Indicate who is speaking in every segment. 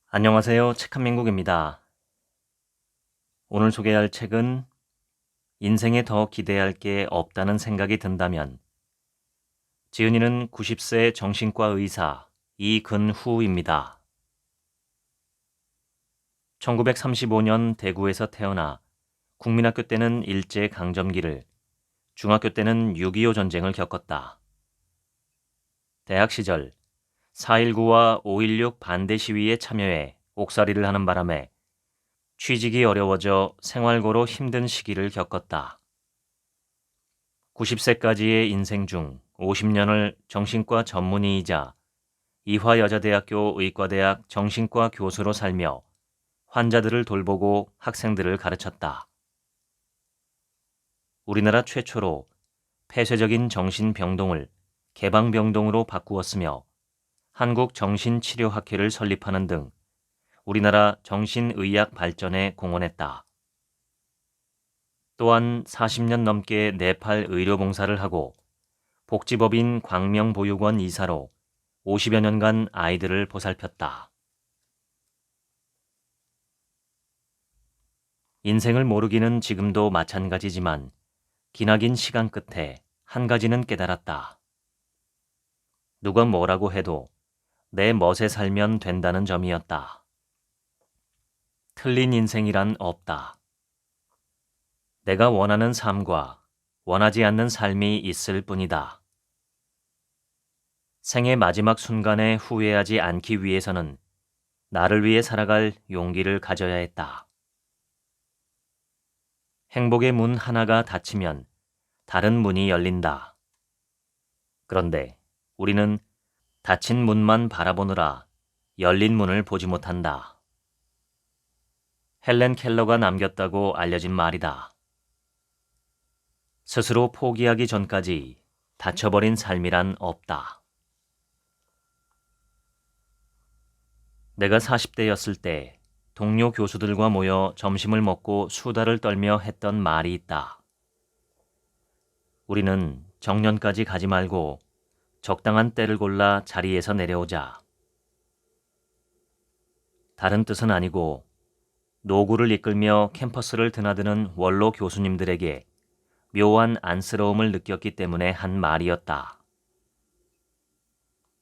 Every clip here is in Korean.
Speaker 1: 안녕하세요. 책한민국입니다. 오늘 소개할 책은 인생에 더 기대할 게 없다는 생각이 든다면 지은이는 90세 정신과 의사 이근후입니다. 1935년 대구에서 태어나 국민학교 때는 일제강점기를, 중학교 때는 6.25 전쟁을 겪었다. 대학 시절 4.19와 5.16 반대 시위에 참여해 옥살이를 하는 바람에 취직이 어려워져 생활고로 힘든 시기를 겪었다. 90세까지의 인생 중 50년을 정신과 전문의이자 이화여자대학교 의과대학 정신과 교수로 살며 환자들을 돌보고 학생들을 가르쳤다. 우리나라 최초로 폐쇄적인 정신병동을 개방병동으로 바꾸었으며 한국정신치료학회를 설립하는 등 우리나라 정신의학 발전에 공헌했다. 또한 40년 넘게 네팔 의료봉사를 하고 복지법인 광명보육원 이사로 50여 년간 아이들을 보살폈다. 인생을 모르기는 지금도 마찬가지지만 기나긴 시간 끝에 한 가지는 깨달았다. 누가 뭐라고 해도 내 멋에 살면 된다는 점이었다. 틀린 인생이란 없다. 내가 원하는 삶과 원하지 않는 삶이 있을 뿐이다. 생의 마지막 순간에 후회하지 않기 위해서는 나를 위해 살아갈 용기를 가져야 했다. 행복의 문 하나가 닫히면 다른 문이 열린다. 그런데 우리는 닫힌 문만 바라보느라 열린 문을 보지 못한다. 헬렌 켈러가 남겼다고 알려진 말이다. 스스로 포기하기 전까지 닫혀버린 삶이란 없다. 내가 40대였을 때 동료 교수들과 모여 점심을 먹고 수다를 떨며 했던 말이 있다. 우리는 정년까지 가지 말고 적당한 때를 골라 자리에서 내려오자. 다른 뜻은 아니고 노구를 이끌며 캠퍼스를 드나드는 원로 교수님들에게 묘한 안쓰러움을 느꼈기 때문에 한 말이었다.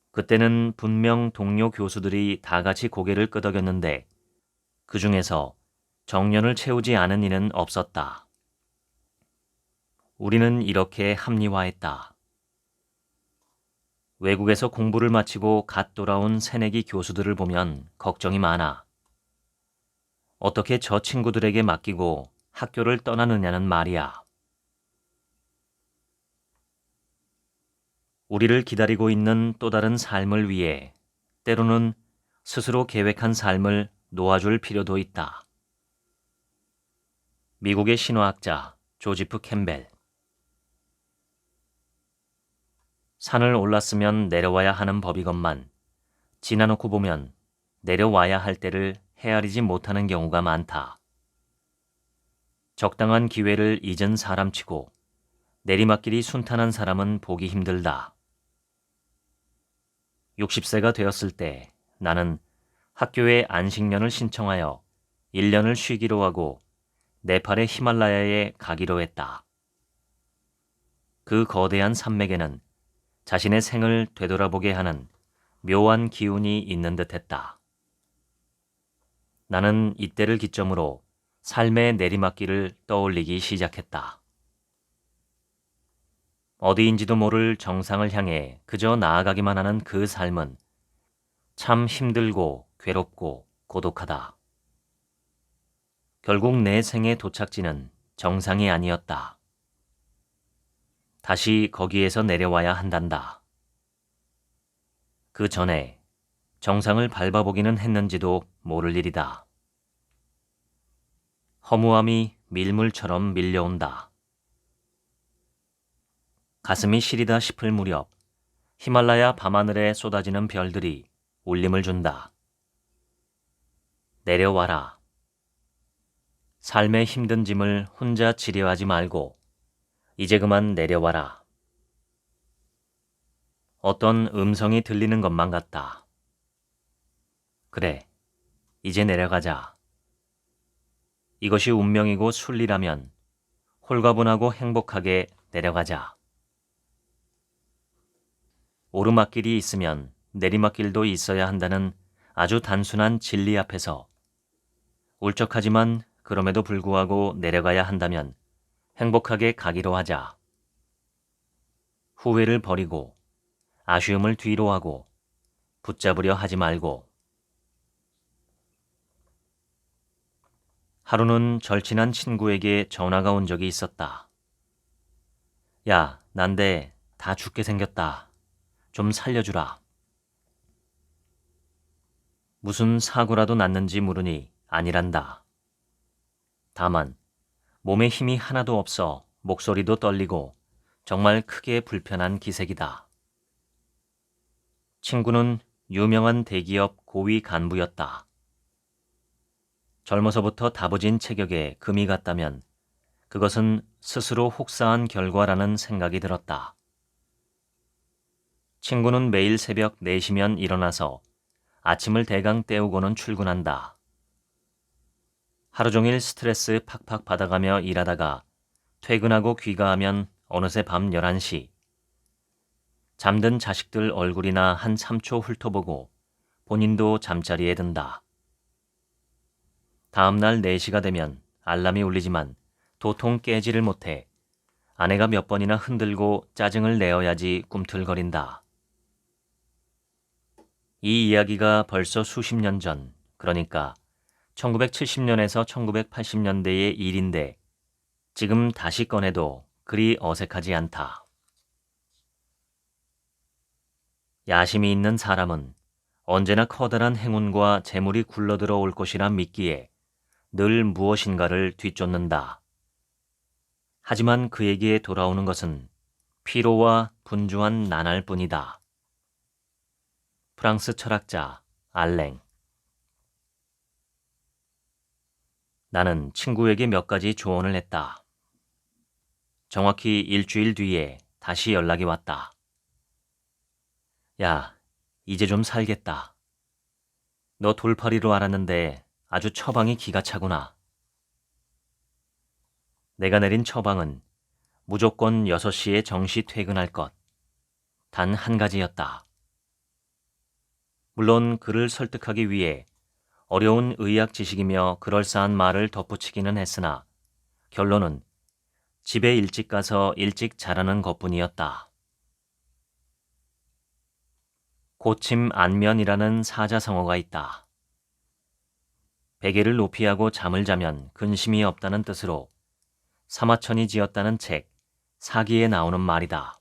Speaker 1: 그때는 분명 동료 교수들이 다 같이 고개를 끄덕였는데 그 중에서 정년을 채우지 않은 이는 없었다. 우리는 이렇게 합리화했다. 외국에서 공부를 마치고 갓 돌아온 새내기 교수들을 보면 걱정이 많아. 어떻게 저 친구들에게 맡기고 학교를 떠나느냐는 말이야. 우리를 기다리고 있는 또 다른 삶을 위해 때로는 스스로 계획한 삶을 놓아줄 필요도 있다. 미국의 신화학자 조지프 캠벨. 산을 올랐으면 내려와야 하는 법이건만 지나놓고 보면 내려와야 할 때를 헤아리지 못하는 경우가 많다. 적당한 기회를 잊은 사람치고 내리막길이 순탄한 사람은 보기 힘들다. 60세가 되었을 때 나는 학교에 안식년을 신청하여 1년을 쉬기로 하고 네팔의 히말라야에 가기로 했다. 그 거대한 산맥에는 자신의 생을 되돌아보게 하는 묘한 기운이 있는 듯했다. 나는 이때를 기점으로 삶의 내리막길을 떠올리기 시작했다. 어디인지도 모를 정상을 향해 그저 나아가기만 하는 그 삶은 참 힘들고 괴롭고 고독하다. 결국 내 생의 도착지는 정상이 아니었다. 다시 거기에서 내려와야 한단다. 그 전에 정상을 밟아보기는 했는지도 모를 일이다. 허무함이 밀물처럼 밀려온다. 가슴이 시리다 싶을 무렵 히말라야 밤하늘에 쏟아지는 별들이 울림을 준다. 내려와라. 삶의 힘든 짐을 혼자 지려하지 말고 이제 그만 내려와라. 어떤 음성이 들리는 것만 같다. 그래, 이제 내려가자. 이것이 운명이고 순리라면 홀가분하고 행복하게 내려가자. 오르막길이 있으면 내리막길도 있어야 한다는 아주 단순한 진리 앞에서 울적하지만 그럼에도 불구하고 내려가야 한다면 행복하게 가기로 하자. 후회를 버리고 아쉬움을 뒤로 하고 붙잡으려 하지 말고. 하루는 절친한 친구에게 전화가 온 적이 있었다. 야, 난데 다 죽게 생겼다. 좀 살려주라. 무슨 사고라도 났는지 물으니 아니란다. 다만 몸에 힘이 하나도 없어 목소리도 떨리고 정말 크게 불편한 기색이다. 친구는 유명한 대기업 고위 간부였다. 젊어서부터 다부진 체격에 금이 갔다면 그것은 스스로 혹사한 결과라는 생각이 들었다. 친구는 매일 새벽 4시면 일어나서 아침을 대강 때우고는 출근한다. 하루 종일 스트레스 팍팍 받아가며 일하다가 퇴근하고 귀가하면 어느새 밤 11시. 잠든 자식들 얼굴이나 한 3초 훑어보고 본인도 잠자리에 든다. 다음날 4시가 되면 알람이 울리지만 도통 깨지를 못해 아내가 몇 번이나 흔들고 짜증을 내어야지 꿈틀거린다. 이 이야기가 벌써 수십 년 전, 그러니까 1970년에서 1980년대의 일인데 지금 다시 꺼내도 그리 어색하지 않다. 야심이 있는 사람은 언제나 커다란 행운과 재물이 굴러들어 올 것이라 믿기에 늘 무엇인가를 뒤쫓는다. 하지만 그에게 돌아오는 것은 피로와 분주한 나날뿐이다. 프랑스 철학자 알랭. 나는 친구에게 몇 가지 조언을 했다. 정확히 일주일 뒤에 다시 연락이 왔다. 야, 이제 좀 살겠다. 너 돌팔이로 알았는데 아주 처방이 기가 차구나. 내가 내린 처방은 무조건 6시에 정시 퇴근할 것. 단 한 가지였다. 물론 그를 설득하기 위해 어려운 의학 지식이며 그럴싸한 말을 덧붙이기는 했으나 결론은 집에 일찍 가서 일찍 자라는 것뿐이었다. 고침 안면이라는 사자성어가 있다. 베개를 높이 하고 잠을 자면 근심이 없다는 뜻으로 사마천이 지었다는 책 사기에 나오는 말이다.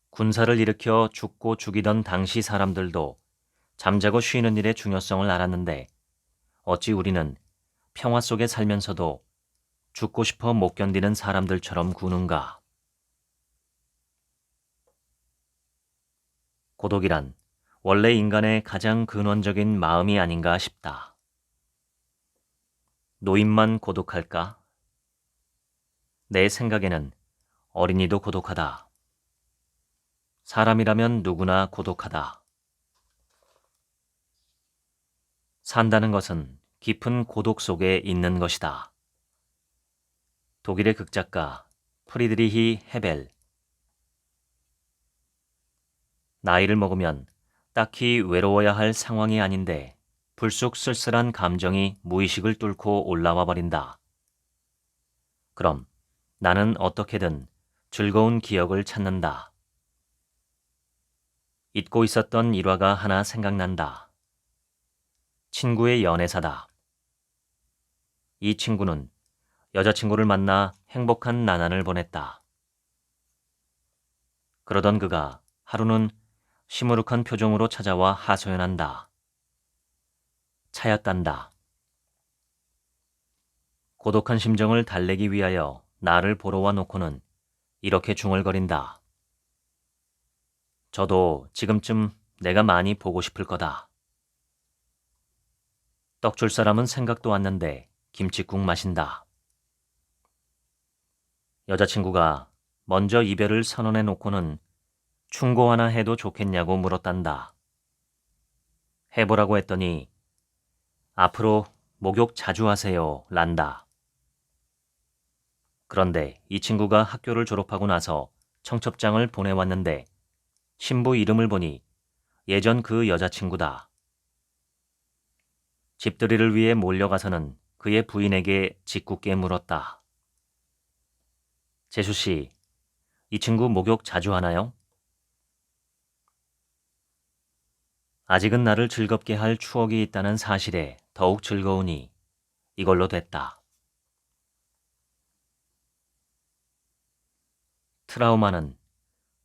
Speaker 1: 군사를 일으켜 죽고 죽이던 당시 사람들도 잠자고 쉬는 일의 중요성을 알았는데 어찌 우리는 평화 속에 살면서도 죽고 싶어 못 견디는 사람들처럼 구는가. 고독이란 원래 인간의 가장 근원적인 마음이 아닌가 싶다. 노인만 고독할까? 내 생각에는 어린이도 고독하다. 사람이라면 누구나 고독하다. 산다는 것은 깊은 고독 속에 있는 것이다. 독일의 극작가 프리드리히 헤벨. 나이를 먹으면 딱히 외로워야 할 상황이 아닌데 불쑥 쓸쓸한 감정이 무의식을 뚫고 올라와 버린다. 그럼 나는 어떻게든 즐거운 기억을 찾는다. 잊고 있었던 일화가 하나 생각난다. 친구의 연애사다. 이 친구는 여자친구를 만나 행복한 나날을 보냈다. 그러던 그가 하루는 시무룩한 표정으로 찾아와 하소연한다. 차였단다. 고독한 심정을 달래기 위하여 나를 보러 와 놓고는 이렇게 중얼거린다. 저도 지금쯤 내가 많이 보고 싶을 거다. 떡 줄 사람은 생각도 왔는데 김칫국 마신다. 여자친구가 먼저 이별을 선언해 놓고는 충고 하나 해도 좋겠냐고 물었단다. 해보라고 했더니 앞으로 목욕 자주 하세요, 란다. 그런데 이 친구가 학교를 졸업하고 나서 청첩장을 보내왔는데 신부 이름을 보니 예전 그 여자친구다. 집들이를 위해 몰려가서는 그의 부인에게 짓궂게 물었다. 재수 씨, 이 친구 목욕 자주 하나요? 아직은 나를 즐겁게 할 추억이 있다는 사실에 더욱 즐거우니 이걸로 됐다. 트라우마는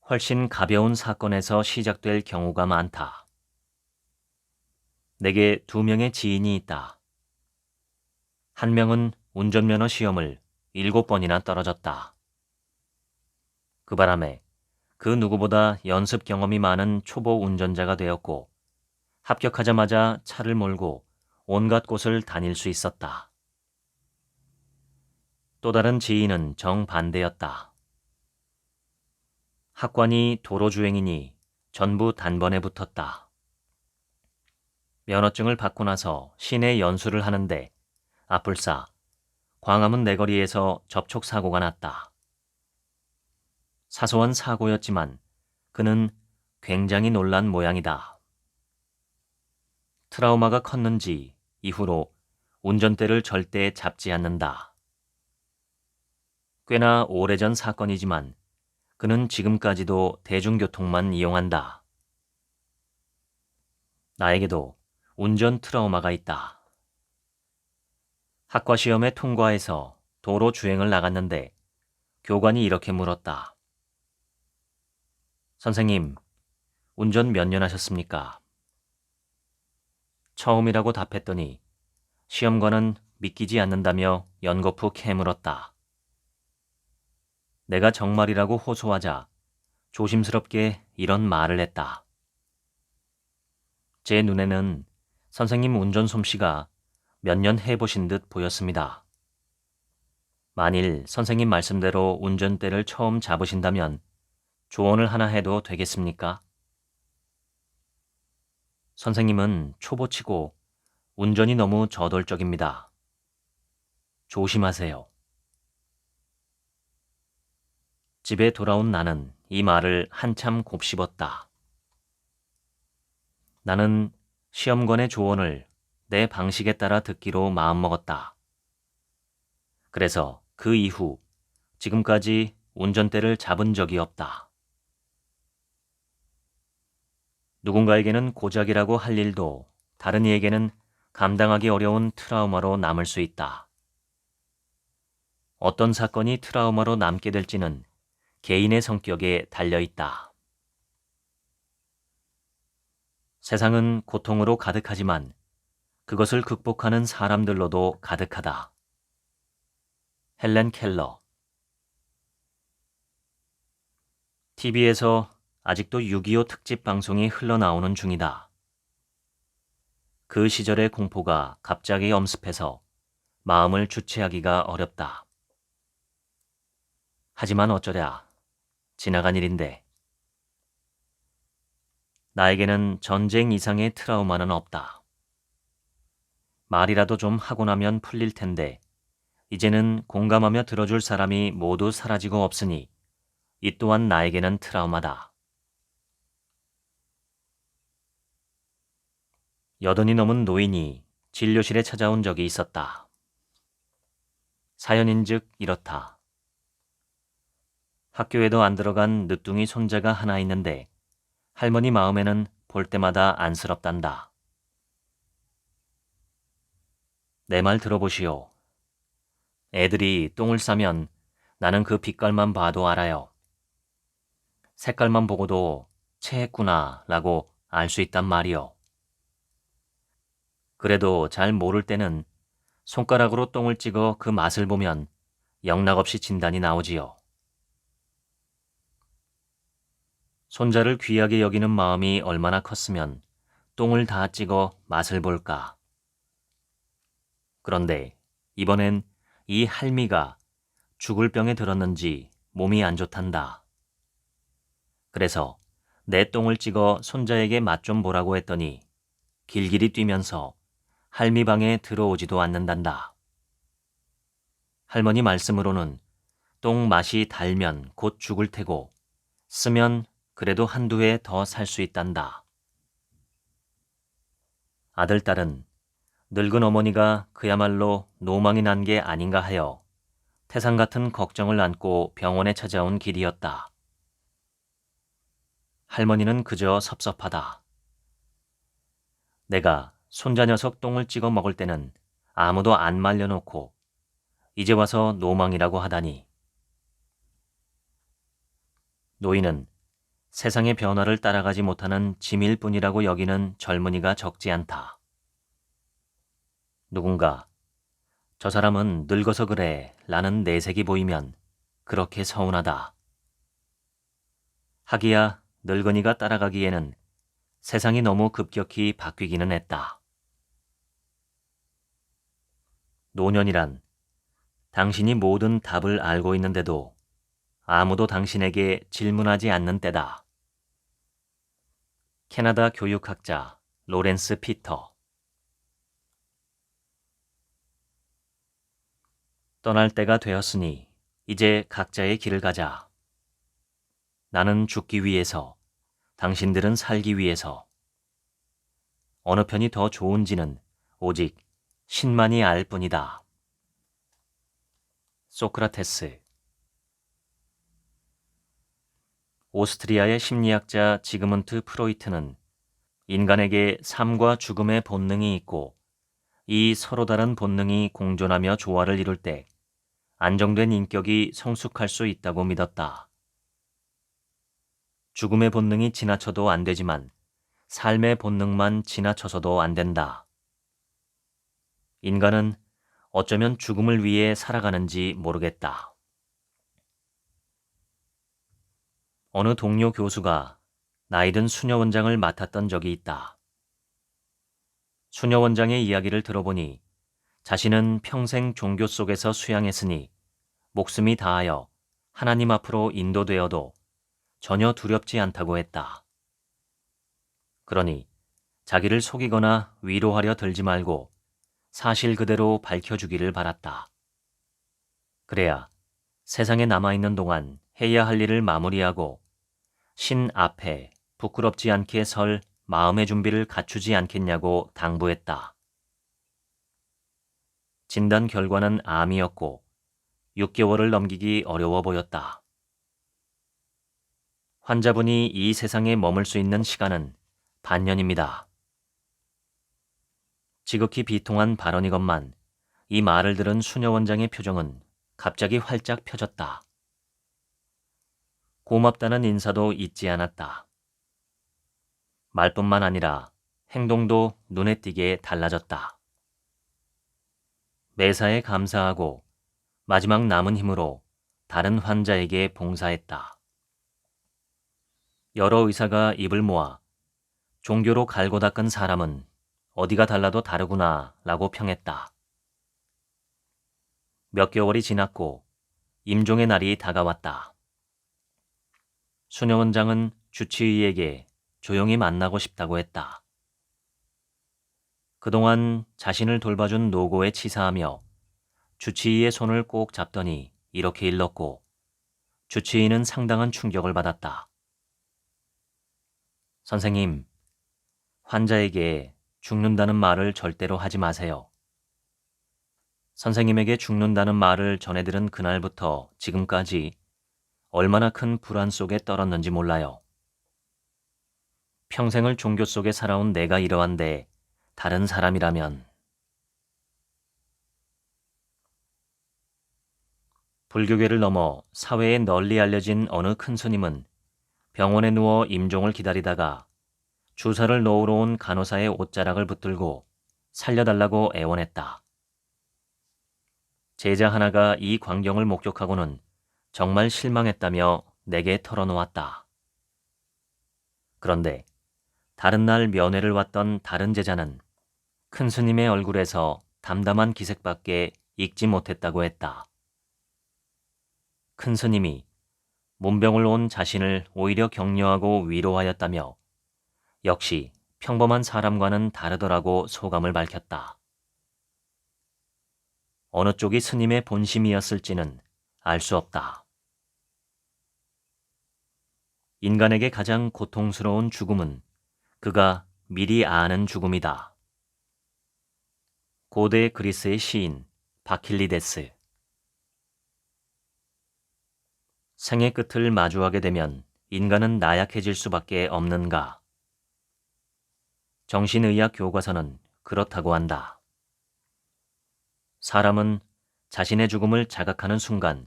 Speaker 1: 훨씬 가벼운 사건에서 시작될 경우가 많다. 내게 2명의 지인이 있다. 한 명은 운전면허 시험을 7번이나 떨어졌다. 그 바람에 그 누구보다 연습 경험이 많은 초보 운전자가 되었고 합격하자마자 차를 몰고 온갖 곳을 다닐 수 있었다. 또 다른 지인은 정반대였다. 학관이 도로주행이니 전부 단번에 붙었다. 면허증을 받고 나서 시내 연수를 하는데 아뿔싸 광화문 내거리에서 접촉사고가 났다. 사소한 사고였지만 그는 굉장히 놀란 모양이다. 트라우마가 컸는지 이후로 운전대를 절대 잡지 않는다. 꽤나 오래전 사건이지만 그는 지금까지도 대중교통만 이용한다. 나에게도 운전 트라우마가 있다. 학과 시험에 통과해서 도로 주행을 나갔는데 교관이 이렇게 물었다. 선생님, 운전 몇 년 하셨습니까? 처음이라고 답했더니 시험관은 믿기지 않는다며 연거푸 캐물었다. 내가 정말이라고 호소하자 조심스럽게 이런 말을 했다. 제 눈에는 선생님 운전 솜씨가 몇 년 해보신 듯 보였습니다. 만일 선생님 말씀대로 운전대를 처음 잡으신다면 조언을 하나 해도 되겠습니까? 선생님은 초보치고 운전이 너무 저돌적입니다. 조심하세요. 집에 돌아온 나는 이 말을 한참 곱씹었다. 나는 시험관의 조언을 내 방식에 따라 듣기로 마음먹었다. 그래서 그 이후 지금까지 운전대를 잡은 적이 없다. 누군가에게는 고작이라고 할 일도 다른 이에게는 감당하기 어려운 트라우마로 남을 수 있다. 어떤 사건이 트라우마로 남게 될지는 개인의 성격에 달려 있다. 세상은 고통으로 가득하지만 그것을 극복하는 사람들로도 가득하다. 헬렌 켈러. TV에서 아직도 6.25 특집 방송이 흘러나오는 중이다. 그 시절의 공포가 갑자기 엄습해서 마음을 주체하기가 어렵다. 하지만 어쩌랴, 지나간 일인데. 나에게는 전쟁 이상의 트라우마는 없다. 말이라도 좀 하고 나면 풀릴 텐데 이제는 공감하며 들어줄 사람이 모두 사라지고 없으니 이 또한 나에게는 트라우마다. 80이 넘은 노인이 진료실에 찾아온 적이 있었다. 사연인즉 이렇다. 학교에도 안 들어간 늦둥이 손자가 하나 있는데 할머니 마음에는 볼 때마다 안쓰럽단다. 내 말 들어보시오. 애들이 똥을 싸면 나는 그 빛깔만 봐도 알아요. 색깔만 보고도 체했구나 라고 알 수 있단 말이요. 그래도 잘 모를 때는 손가락으로 똥을 찍어 그 맛을 보면 영락없이 진단이 나오지요. 손자를 귀하게 여기는 마음이 얼마나 컸으면 똥을 다 찍어 맛을 볼까. 그런데 이번엔 이 할미가 죽을 병에 들었는지 몸이 안 좋단다. 그래서 내 똥을 찍어 손자에게 맛 좀 보라고 했더니 길길이 뛰면서 할미 방에 들어오지도 않는단다. 할머니 말씀으로는 똥 맛이 달면 곧 죽을 테고 쓰면 그래도 한두 해 더 살 수 있단다. 아들, 딸은 늙은 어머니가 그야말로 노망이 난 게 아닌가 하여 태산 같은 걱정을 안고 병원에 찾아온 길이었다. 할머니는 그저 섭섭하다. 내가 손자 녀석 똥을 찍어 먹을 때는 아무도 안 말려놓고 이제 와서 노망이라고 하다니. 노인은 세상의 변화를 따라가지 못하는 짐일 뿐이라고 여기는 젊은이가 적지 않다. 누군가 저 사람은 늙어서 그래 라는 내색이 보이면 그렇게 서운하다. 하기야 늙은이가 따라가기에는 세상이 너무 급격히 바뀌기는 했다. 노년이란 당신이 모든 답을 알고 있는데도 아무도 당신에게 질문하지 않는 때다. 캐나다 교육학자 로렌스 피터. 떠날 때가 되었으니 이제 각자의 길을 가자. 나는 죽기 위해서, 당신들은 살기 위해서. 어느 편이 더 좋은지는 오직 신만이 알 뿐이다. 소크라테스. 오스트리아의 심리학자 지그문트 프로이트는 인간에게 삶과 죽음의 본능이 있고 이 서로 다른 본능이 공존하며 조화를 이룰 때 안정된 인격이 성숙할 수 있다고 믿었다. 죽음의 본능이 지나쳐도 안 되지만 삶의 본능만 지나쳐서도 안 된다. 인간은 어쩌면 죽음을 위해 살아가는지 모르겠다. 어느 동료 교수가 나이든 수녀 원장을 맡았던 적이 있다. 수녀 원장의 이야기를 들어보니 자신은 평생 종교 속에서 수양했으니 목숨이 다하여 하나님 앞으로 인도되어도 전혀 두렵지 않다고 했다. 그러니 자기를 속이거나 위로하려 들지 말고 사실 그대로 밝혀주기를 바랐다. 그래야 세상에 남아있는 동안 해야 할 일을 마무리하고 신 앞에 부끄럽지 않게 설 마음의 준비를 갖추지 않겠냐고 당부했다. 진단 결과는 암이었고 6개월을 넘기기 어려워 보였다. 환자분이 이 세상에 머물 수 있는 시간은 반년입니다. 지극히 비통한 발언이건만 이 말을 들은 수녀 원장의 표정은 갑자기 활짝 펴졌다. 고맙다는 인사도 잊지 않았다. 말뿐만 아니라 행동도 눈에 띄게 달라졌다. 매사에 감사하고 마지막 남은 힘으로 다른 환자에게 봉사했다. 여러 의사가 입을 모아 종교로 갈고 닦은 사람은 어디가 달라도 다르구나 라고 평했다. 몇 개월이 지났고 임종의 날이 다가왔다. 수녀 원장은 주치의에게 조용히 만나고 싶다고 했다. 그동안 자신을 돌봐준 노고에 치사하며 주치의의 손을 꼭 잡더니 이렇게 일렀고 주치의는 상당한 충격을 받았다. 선생님, 환자에게 죽는다는 말을 절대로 하지 마세요. 선생님에게 죽는다는 말을 전해들은 그날부터 지금까지 얼마나 큰 불안 속에 떨었는지 몰라요. 평생을 종교 속에 살아온 내가 이러한데 다른 사람이라면. 불교계를 넘어 사회에 널리 알려진 어느 큰 스님은 병원에 누워 임종을 기다리다가 주사를 놓으러 온 간호사의 옷자락을 붙들고 살려달라고 애원했다. 제자 하나가 이 광경을 목격하고는 정말 실망했다며 내게 털어놓았다. 그런데 다른 날 면회를 왔던 다른 제자는 큰 스님의 얼굴에서 담담한 기색밖에 읽지 못했다고 했다. 큰 스님이 문병을 온 자신을 오히려 격려하고 위로하였다며 역시 평범한 사람과는 다르더라고 소감을 밝혔다. 어느 쪽이 스님의 본심이었을지는 알 수 없다. 인간에게 가장 고통스러운 죽음은 그가 미리 아는 죽음이다. 고대 그리스의 시인 바킬리데스. 생의 끝을 마주하게 되면 인간은 나약해질 수밖에 없는가? 정신의학 교과서는 그렇다고 한다. 사람은 자신의 죽음을 자각하는 순간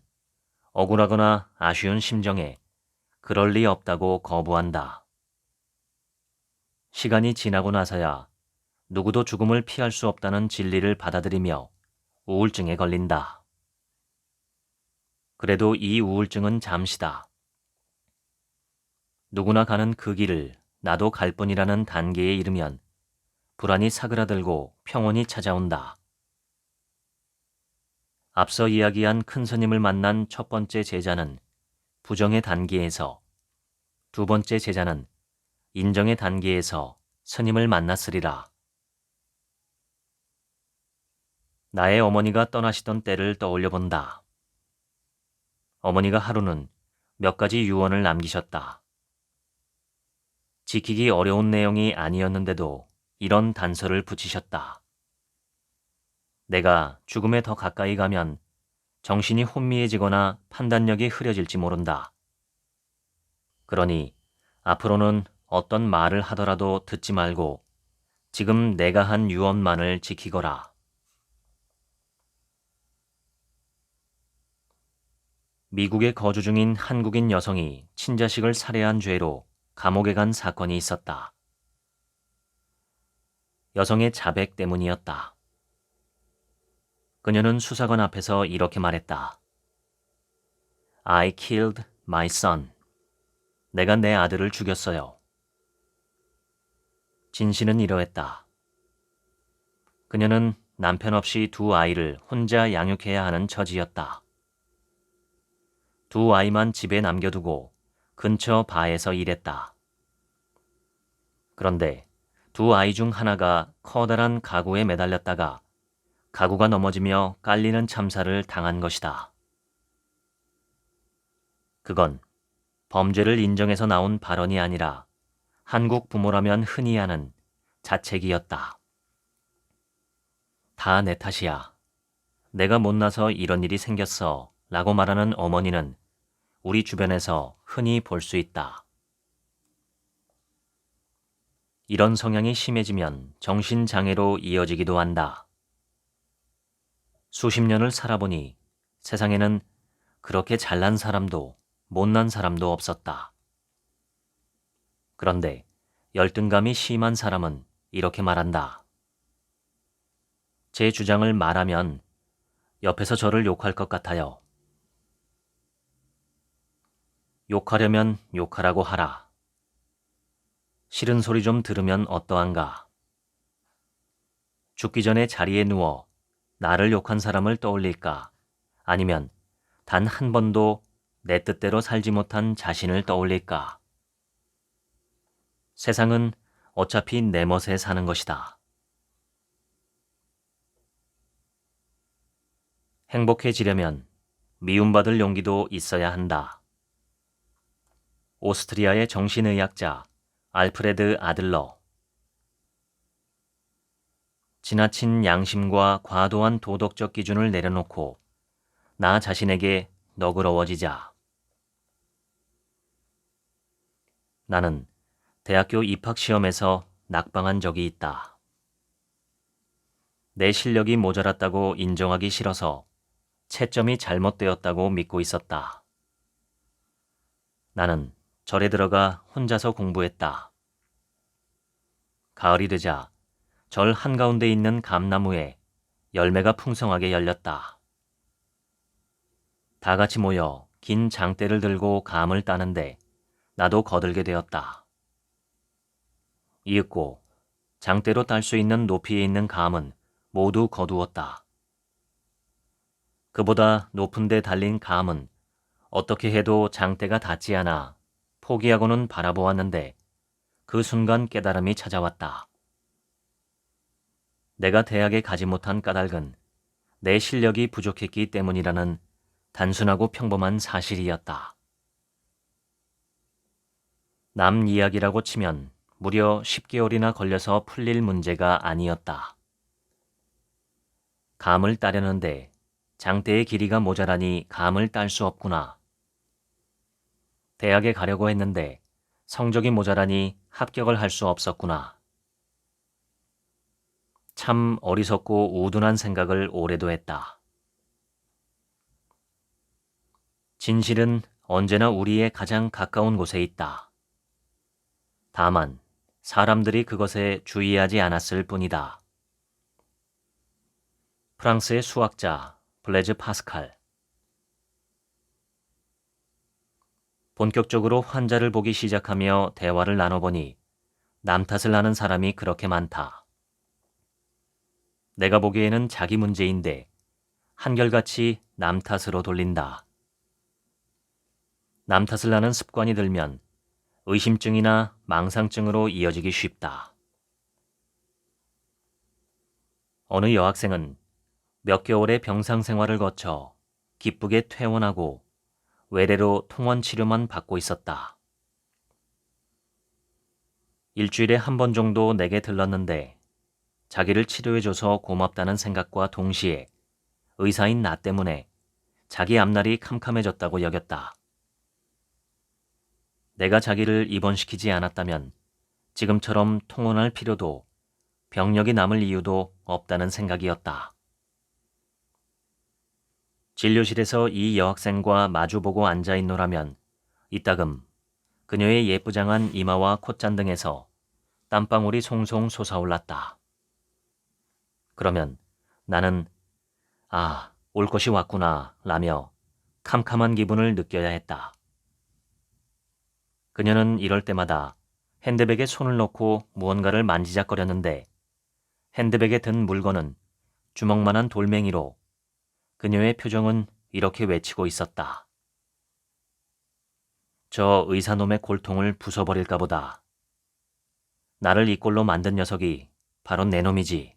Speaker 1: 억울하거나 아쉬운 심정에 그럴 리 없다고 거부한다. 시간이 지나고 나서야 누구도 죽음을 피할 수 없다는 진리를 받아들이며 우울증에 걸린다. 그래도 이 우울증은 잠시다. 누구나 가는 그 길을 나도 갈 뿐이라는 단계에 이르면 불안이 사그라들고 평온이 찾아온다. 앞서 이야기한 큰 스님을 만난 첫 번째 제자는 부정의 단계에서, 두 번째 제자는 인정의 단계에서 스님을 만났으리라. 나의 어머니가 떠나시던 때를 떠올려 본다. 어머니가 하루는 몇 가지 유언을 남기셨다. 지키기 어려운 내용이 아니었는데도 이런 단서를 붙이셨다. 내가 죽음에 더 가까이 가면 정신이 혼미해지거나 판단력이 흐려질지 모른다. 그러니 앞으로는 어떤 말을 하더라도 듣지 말고 지금 내가 한 유언만을 지키거라. 미국에 거주 중인 한국인 여성이 친자식을 살해한 죄로 감옥에 간 사건이 있었다. 여성의 자백 때문이었다. 그녀는 수사관 앞에서 이렇게 말했다. I killed my son. 내가 내 아들을 죽였어요. 진실은 이러했다. 그녀는 남편 없이 두 아이를 혼자 양육해야 하는 처지였다. 두 아이만 집에 남겨두고 근처 바에서 일했다. 그런데 두 아이 중 하나가 커다란 가구에 매달렸다가 가구가 넘어지며 깔리는 참사를 당한 것이다. 그건 범죄를 인정해서 나온 발언이 아니라 한국 부모라면 흔히 하는 자책이었다. 다 내 탓이야. 내가 못나서 이런 일이 생겼어 라고 말하는 어머니는 우리 주변에서 흔히 볼 수 있다. 이런 성향이 심해지면 정신장애로 이어지기도 한다. 수십 년을 살아보니 세상에는 그렇게 잘난 사람도 못난 사람도 없었다. 그런데 열등감이 심한 사람은 이렇게 말한다. 제 주장을 말하면 옆에서 저를 욕할 것 같아요. 욕하려면 욕하라고 하라. 싫은 소리 좀 들으면 어떠한가? 죽기 전에 자리에 누워 나를 욕한 사람을 떠올릴까? 아니면 단 한 번도 내 뜻대로 살지 못한 자신을 떠올릴까? 세상은 어차피 내 멋에 사는 것이다. 행복해지려면 미움받을 용기도 있어야 한다. 오스트리아의 정신의학자 알프레드 아들러. 지나친 양심과 과도한 도덕적 기준을 내려놓고 나 자신에게 너그러워지자. 나는 대학교 입학시험에서 낙방한 적이 있다. 내 실력이 모자랐다고 인정하기 싫어서 채점이 잘못되었다고 믿고 있었다. 나는 절에 들어가 혼자서 공부했다. 가을이 되자 절 한가운데 있는 감나무에 열매가 풍성하게 열렸다. 다 같이 모여 긴 장대를 들고 감을 따는데 나도 거들게 되었다. 이윽고 장대로 딸 수 있는 높이에 있는 감은 모두 거두었다. 그보다 높은 데 달린 감은 어떻게 해도 장대가 닿지 않아 포기하고는 바라보았는데 그 순간 깨달음이 찾아왔다. 내가 대학에 가지 못한 까닭은 내 실력이 부족했기 때문이라는 단순하고 평범한 사실이었다. 남 이야기라고 치면 무려 10개월이나 걸려서 풀릴 문제가 아니었다. 감을 따려는데 장대의 길이가 모자라니 감을 딸 수 없구나. 대학에 가려고 했는데 성적이 모자라니 합격을 할 수 없었구나. 참 어리석고 우둔한 생각을 오래도 했다. 진실은 언제나 우리의 가장 가까운 곳에 있다. 다만 사람들이 그것에 주의하지 않았을 뿐이다. 프랑스의 수학자 블레즈 파스칼. 본격적으로 환자를 보기 시작하며 대화를 나눠보니 남 탓을 하는 사람이 그렇게 많다. 내가 보기에는 자기 문제인데 한결같이 남 탓으로 돌린다. 남 탓을 하는 습관이 들면 의심증이나 망상증으로 이어지기 쉽다. 어느 여학생은 몇 개월의 병상 생활을 거쳐 기쁘게 퇴원하고 외래로 통원 치료만 받고 있었다. 일주일에 한 번 정도 내게 들렀는데 자기를 치료해줘서 고맙다는 생각과 동시에 의사인 나 때문에 자기 앞날이 캄캄해졌다고 여겼다. 내가 자기를 입원시키지 않았다면 지금처럼 통원할 필요도 병력이 남을 이유도 없다는 생각이었다. 진료실에서 이 여학생과 마주보고 앉아있노라면 이따금 그녀의 예쁘장한 이마와 콧잔등에서 땀방울이 송송 솟아올랐다. 그러면 나는 올 것이 왔구나 라며 캄캄한 기분을 느껴야 했다. 그녀는 이럴 때마다 핸드백에 손을 넣고 무언가를 만지작거렸는데 핸드백에 든 물건은 주먹만한 돌멩이로 그녀의 표정은 이렇게 외치고 있었다. 저 의사놈의 골통을 부숴버릴까 보다. 나를 이 꼴로 만든 녀석이 바로 내 놈이지.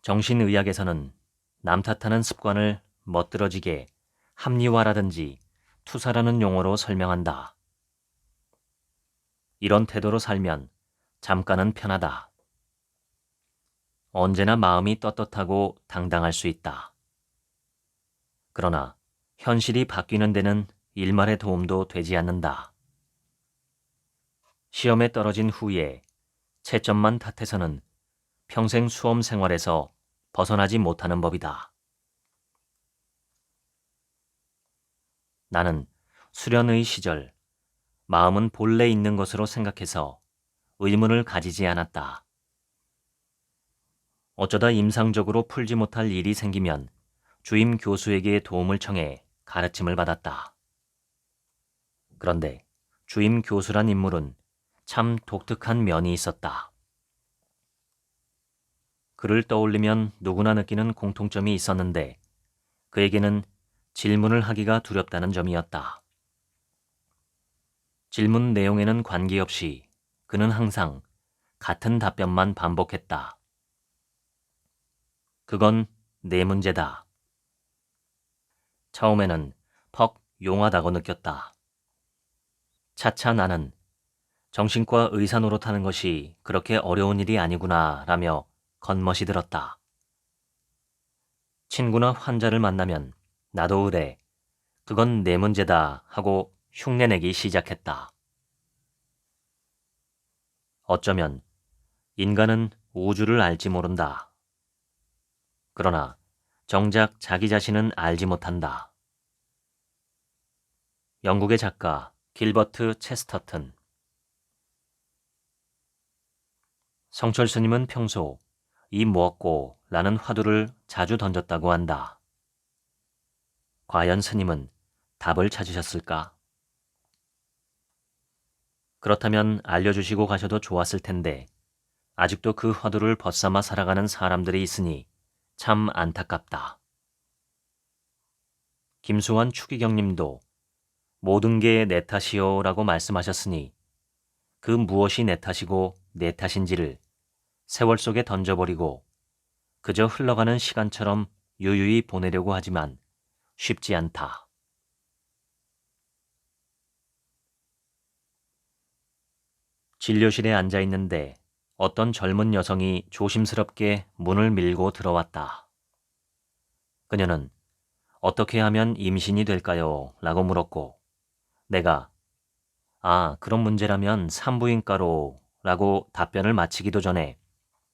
Speaker 1: 정신의학에서는 남 탓하는 습관을 멋들어지게 합리화라든지 투사라는 용어로 설명한다. 이런 태도로 살면 잠깐은 편하다. 언제나 마음이 떳떳하고 당당할 수 있다. 그러나 현실이 바뀌는 데는 일말의 도움도 되지 않는다. 시험에 떨어진 후에 채점만 탓해서는 평생 수험 생활에서 벗어나지 못하는 법이다. 나는 수련의 시절 마음은 본래 있는 것으로 생각해서 의문을 가지지 않았다. 어쩌다 임상적으로 풀지 못할 일이 생기면 주임 교수에게 도움을 청해 가르침을 받았다. 그런데 주임 교수란 인물은 참 독특한 면이 있었다. 그를 떠올리면 누구나 느끼는 공통점이 있었는데 그에게는 질문을 하기가 두렵다는 점이었다. 질문 내용에는 관계없이 그는 항상 같은 답변만 반복했다. 그건 내 문제다. 처음에는 퍽 용하다고 느꼈다. 차차 나는 정신과 의사 노릇하는 것이 그렇게 어려운 일이 아니구나 라며 겉멋이 들었다. 친구나 환자를 만나면 나도 그래. 그건 내 문제다 하고 흉내내기 시작했다. 어쩌면 인간은 우주를 알지 모른다. 그러나 정작 자기 자신은 알지 못한다. 영국의 작가 길버트 체스터튼. 성철 스님은 평소 이 무엇고 라는 화두를 자주 던졌다고 한다. 과연 스님은 답을 찾으셨을까? 그렇다면 알려주시고 가셔도 좋았을 텐데 아직도 그 화두를 벗삼아 살아가는 사람들이 있으니 참 안타깝다. 김수환 추기경님도 모든 게 내 탓이요라고 말씀하셨으니 그 무엇이 내 탓이고 내 탓인지를 세월 속에 던져버리고 그저 흘러가는 시간처럼 유유히 보내려고 하지만 쉽지 않다. 진료실에 앉아 있는데 어떤 젊은 여성이 조심스럽게 문을 밀고 들어왔다. 그녀는 어떻게 하면 임신이 될까요? 라고 물었고 내가 그런 문제라면 산부인과로 라고 답변을 마치기도 전에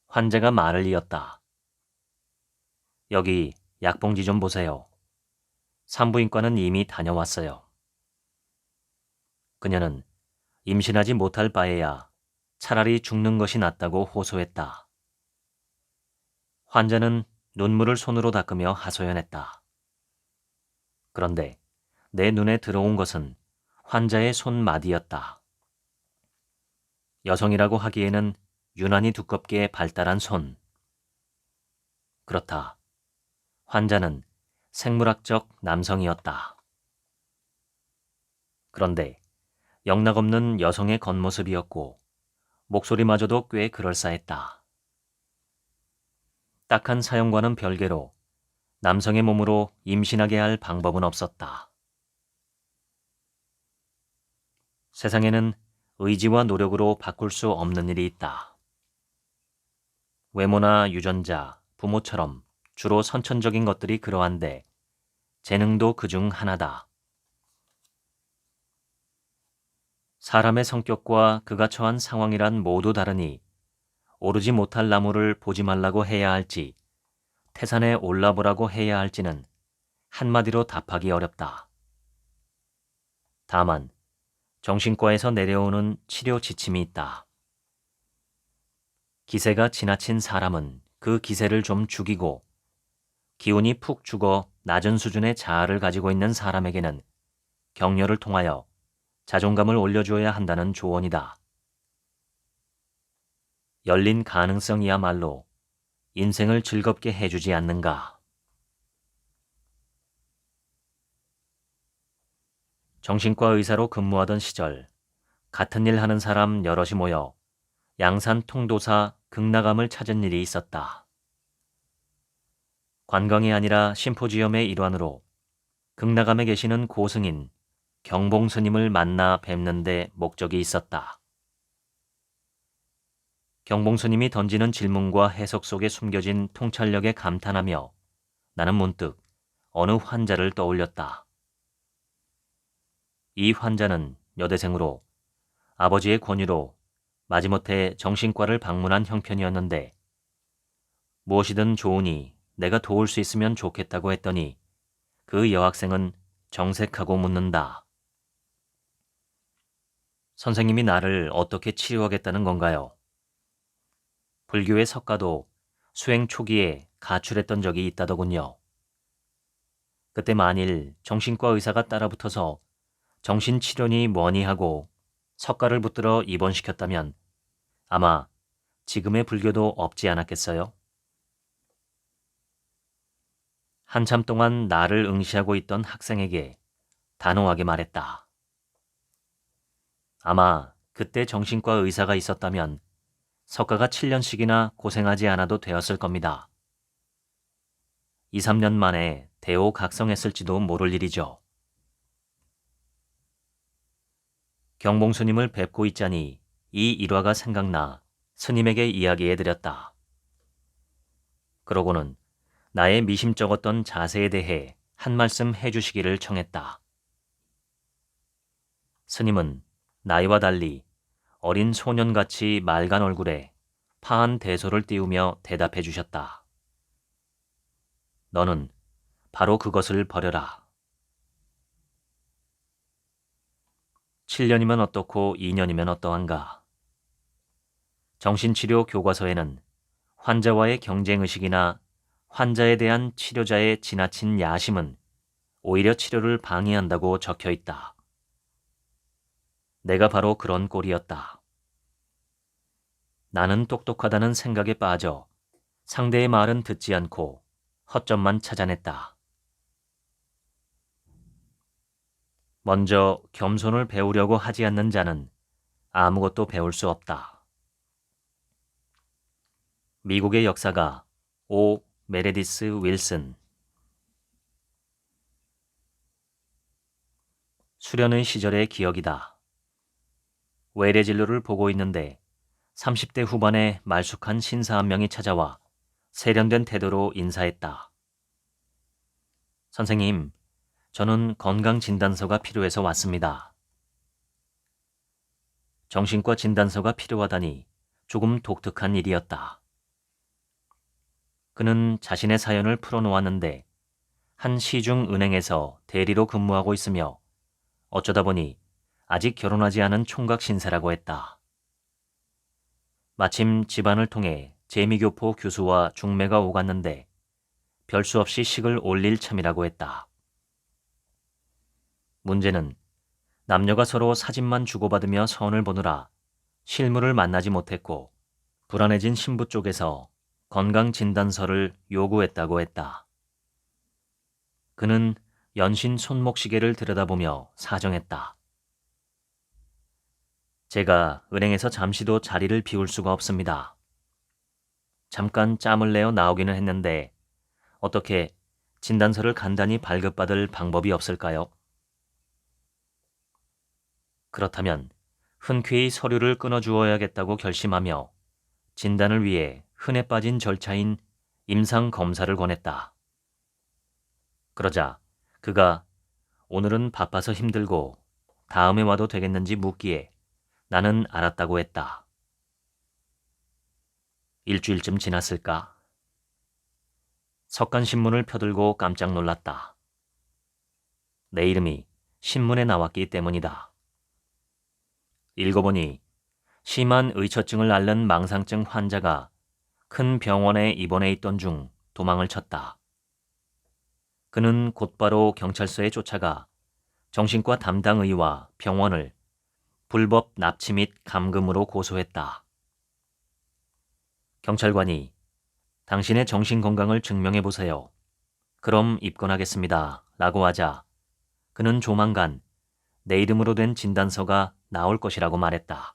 Speaker 1: 환자가 말을 이었다. 여기 약봉지 좀 보세요. 산부인과는 이미 다녀왔어요. 그녀는 임신하지 못할 바에야 차라리 죽는 것이 낫다고 호소했다. 환자는 눈물을 손으로 닦으며 하소연했다. 그런데 내 눈에 들어온 것은 환자의 손마디였다. 여성이라고 하기에는 유난히 두껍게 발달한 손. 그렇다. 환자는 생물학적 남성이었다. 그런데 영락없는 여성의 겉모습이었고 목소리마저도 꽤 그럴싸했다. 딱한 사형과는 별개로 남성의 몸으로 임신하게 할 방법은 없었다. 세상에는 의지와 노력으로 바꿀 수 없는 일이 있다. 외모나 유전자, 부모처럼 주로 선천적인 것들이 그러한데 재능도 그중 하나다. 사람의 성격과 그가 처한 상황이란 모두 다르니 오르지 못할 나무를 보지 말라고 해야 할지 태산에 올라보라고 해야 할지는 한마디로 답하기 어렵다. 다만 정신과에서 내려오는 치료 지침이 있다. 기세가 지나친 사람은 그 기세를 좀 죽이고 기운이 푹 죽어 낮은 수준의 자아를 가지고 있는 사람에게는 격려를 통하여 자존감을 올려줘야 한다는 조언이다. 열린 가능성이야말로 인생을 즐겁게 해주지 않는가. 정신과 의사로 근무하던 시절 같은 일 하는 사람 여럿이 모여 양산 통도사 극락암을 찾은 일이 있었다. 관광이 아니라 심포지엄의 일환으로 극락암에 계시는 고승인 경봉 스님을 만나 뵙는 데 목적이 있었다. 경봉 스님이 던지는 질문과 해석 속에 숨겨진 통찰력에 감탄하며 나는 문득 어느 환자를 떠올렸다. 이 환자는 여대생으로 아버지의 권유로 마지못해 정신과를 방문한 형편이었는데 무엇이든 좋으니 내가 도울 수 있으면 좋겠다고 했더니 그 여학생은 정색하고 묻는다. 선생님이 나를 어떻게 치료하겠다는 건가요? 불교의 석가도 수행 초기에 가출했던 적이 있다더군요. 그때 만일 정신과 의사가 따라붙어서 정신치료니 뭐니 하고 석가를 붙들어 입원시켰다면 아마 지금의 불교도 없지 않았겠어요? 한참 동안 나를 응시하고 있던 학생에게 단호하게 말했다. 아마 그때 정신과 의사가 있었다면 석가가 7년씩이나 고생하지 않아도 되었을 겁니다. 2, 3년 만에 대호각성했을지도 모를 일이죠. 경봉 스님을 뵙고 있자니 이 일화가 생각나 스님에게 이야기해드렸다. 그러고는 나의 미심쩍었던 자세에 대해 한 말씀 해주시기를 청했다. 스님은 나이와 달리 어린 소년같이 맑은 얼굴에 파한 대소를 띄우며 대답해 주셨다. 너는 바로 그것을 버려라. 7년이면 어떻고 2년이면 어떠한가. 정신치료 교과서에는 환자와의 경쟁의식이나 환자에 대한 치료자의 지나친 야심은 오히려 치료를 방해한다고 적혀 있다. 내가 바로 그런 꼴이었다. 나는 똑똑하다는 생각에 빠져 상대의 말은 듣지 않고 허점만 찾아냈다. 먼저 겸손을 배우려고 하지 않는 자는 아무것도 배울 수 없다. 미국의 역사가 오 메레디스 윌슨. 수련의 시절의 기억이다. 외래진로를 보고 있는데 30대 후반의 말쑥한 신사 한 명이 찾아와 세련된 태도로 인사했다. 선생님, 저는 건강진단서가 필요해서 왔습니다. 정신과 진단서가 필요하다니 조금 독특한 일이었다. 그는 자신의 사연을 풀어놓았는데 한 시중은행에서 대리로 근무하고 있으며 어쩌다 보니 아직 결혼하지 않은 총각 신세라고 했다. 마침 집안을 통해 재미교포 교수와 중매가 오갔는데 별수 없이 식을 올릴 참이라고 했다. 문제는 남녀가 서로 사진만 주고받으며 선을 보느라 실물을 만나지 못했고 불안해진 신부 쪽에서 건강진단서를 요구했다고 했다. 그는 연신 손목시계를 들여다보며 사정했다. 제가 은행에서 잠시도 자리를 비울 수가 없습니다. 잠깐 짬을 내어 나오기는 했는데 어떻게 진단서를 간단히 발급받을 방법이 없을까요? 그렇다면 흔쾌히 서류를 끊어주어야겠다고 결심하며 진단을 위해 흔해 빠진 절차인 임상검사를 권했다. 그러자 그가 오늘은 바빠서 힘들고 다음에 와도 되겠는지 묻기에 나는 알았다고 했다. 일주일쯤 지났을까? 석간신문을 펴들고 깜짝 놀랐다. 내 이름이 신문에 나왔기 때문이다. 읽어보니 심한 의처증을 앓는 망상증 환자가 큰 병원에 입원해 있던 중 도망을 쳤다. 그는 곧바로 경찰서에 쫓아가 정신과 담당 의와 병원을 불법 납치 및 감금으로 고소했다. 경찰관이 당신의 정신건강을 증명해보세요. 그럼 입건하겠습니다. 라고 하자 그는 조만간 내 이름으로 된 진단서가 나올 것이라고 말했다.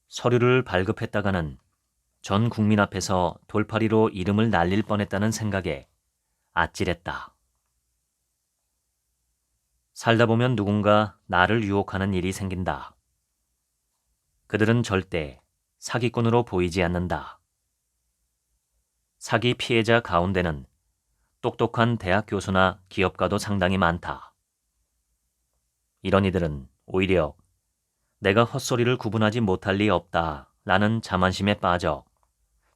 Speaker 1: 서류를 발급했다가는 전 국민 앞에서 돌팔이로 이름을 날릴 뻔했다는 생각에 아찔했다. 살다 보면 누군가 나를 유혹하는 일이 생긴다. 그들은 절대 사기꾼으로 보이지 않는다. 사기 피해자 가운데는 똑똑한 대학 교수나 기업가도 상당히 많다. 이런 이들은 오히려 내가 헛소리를 구분하지 못할 리 없다라는 자만심에 빠져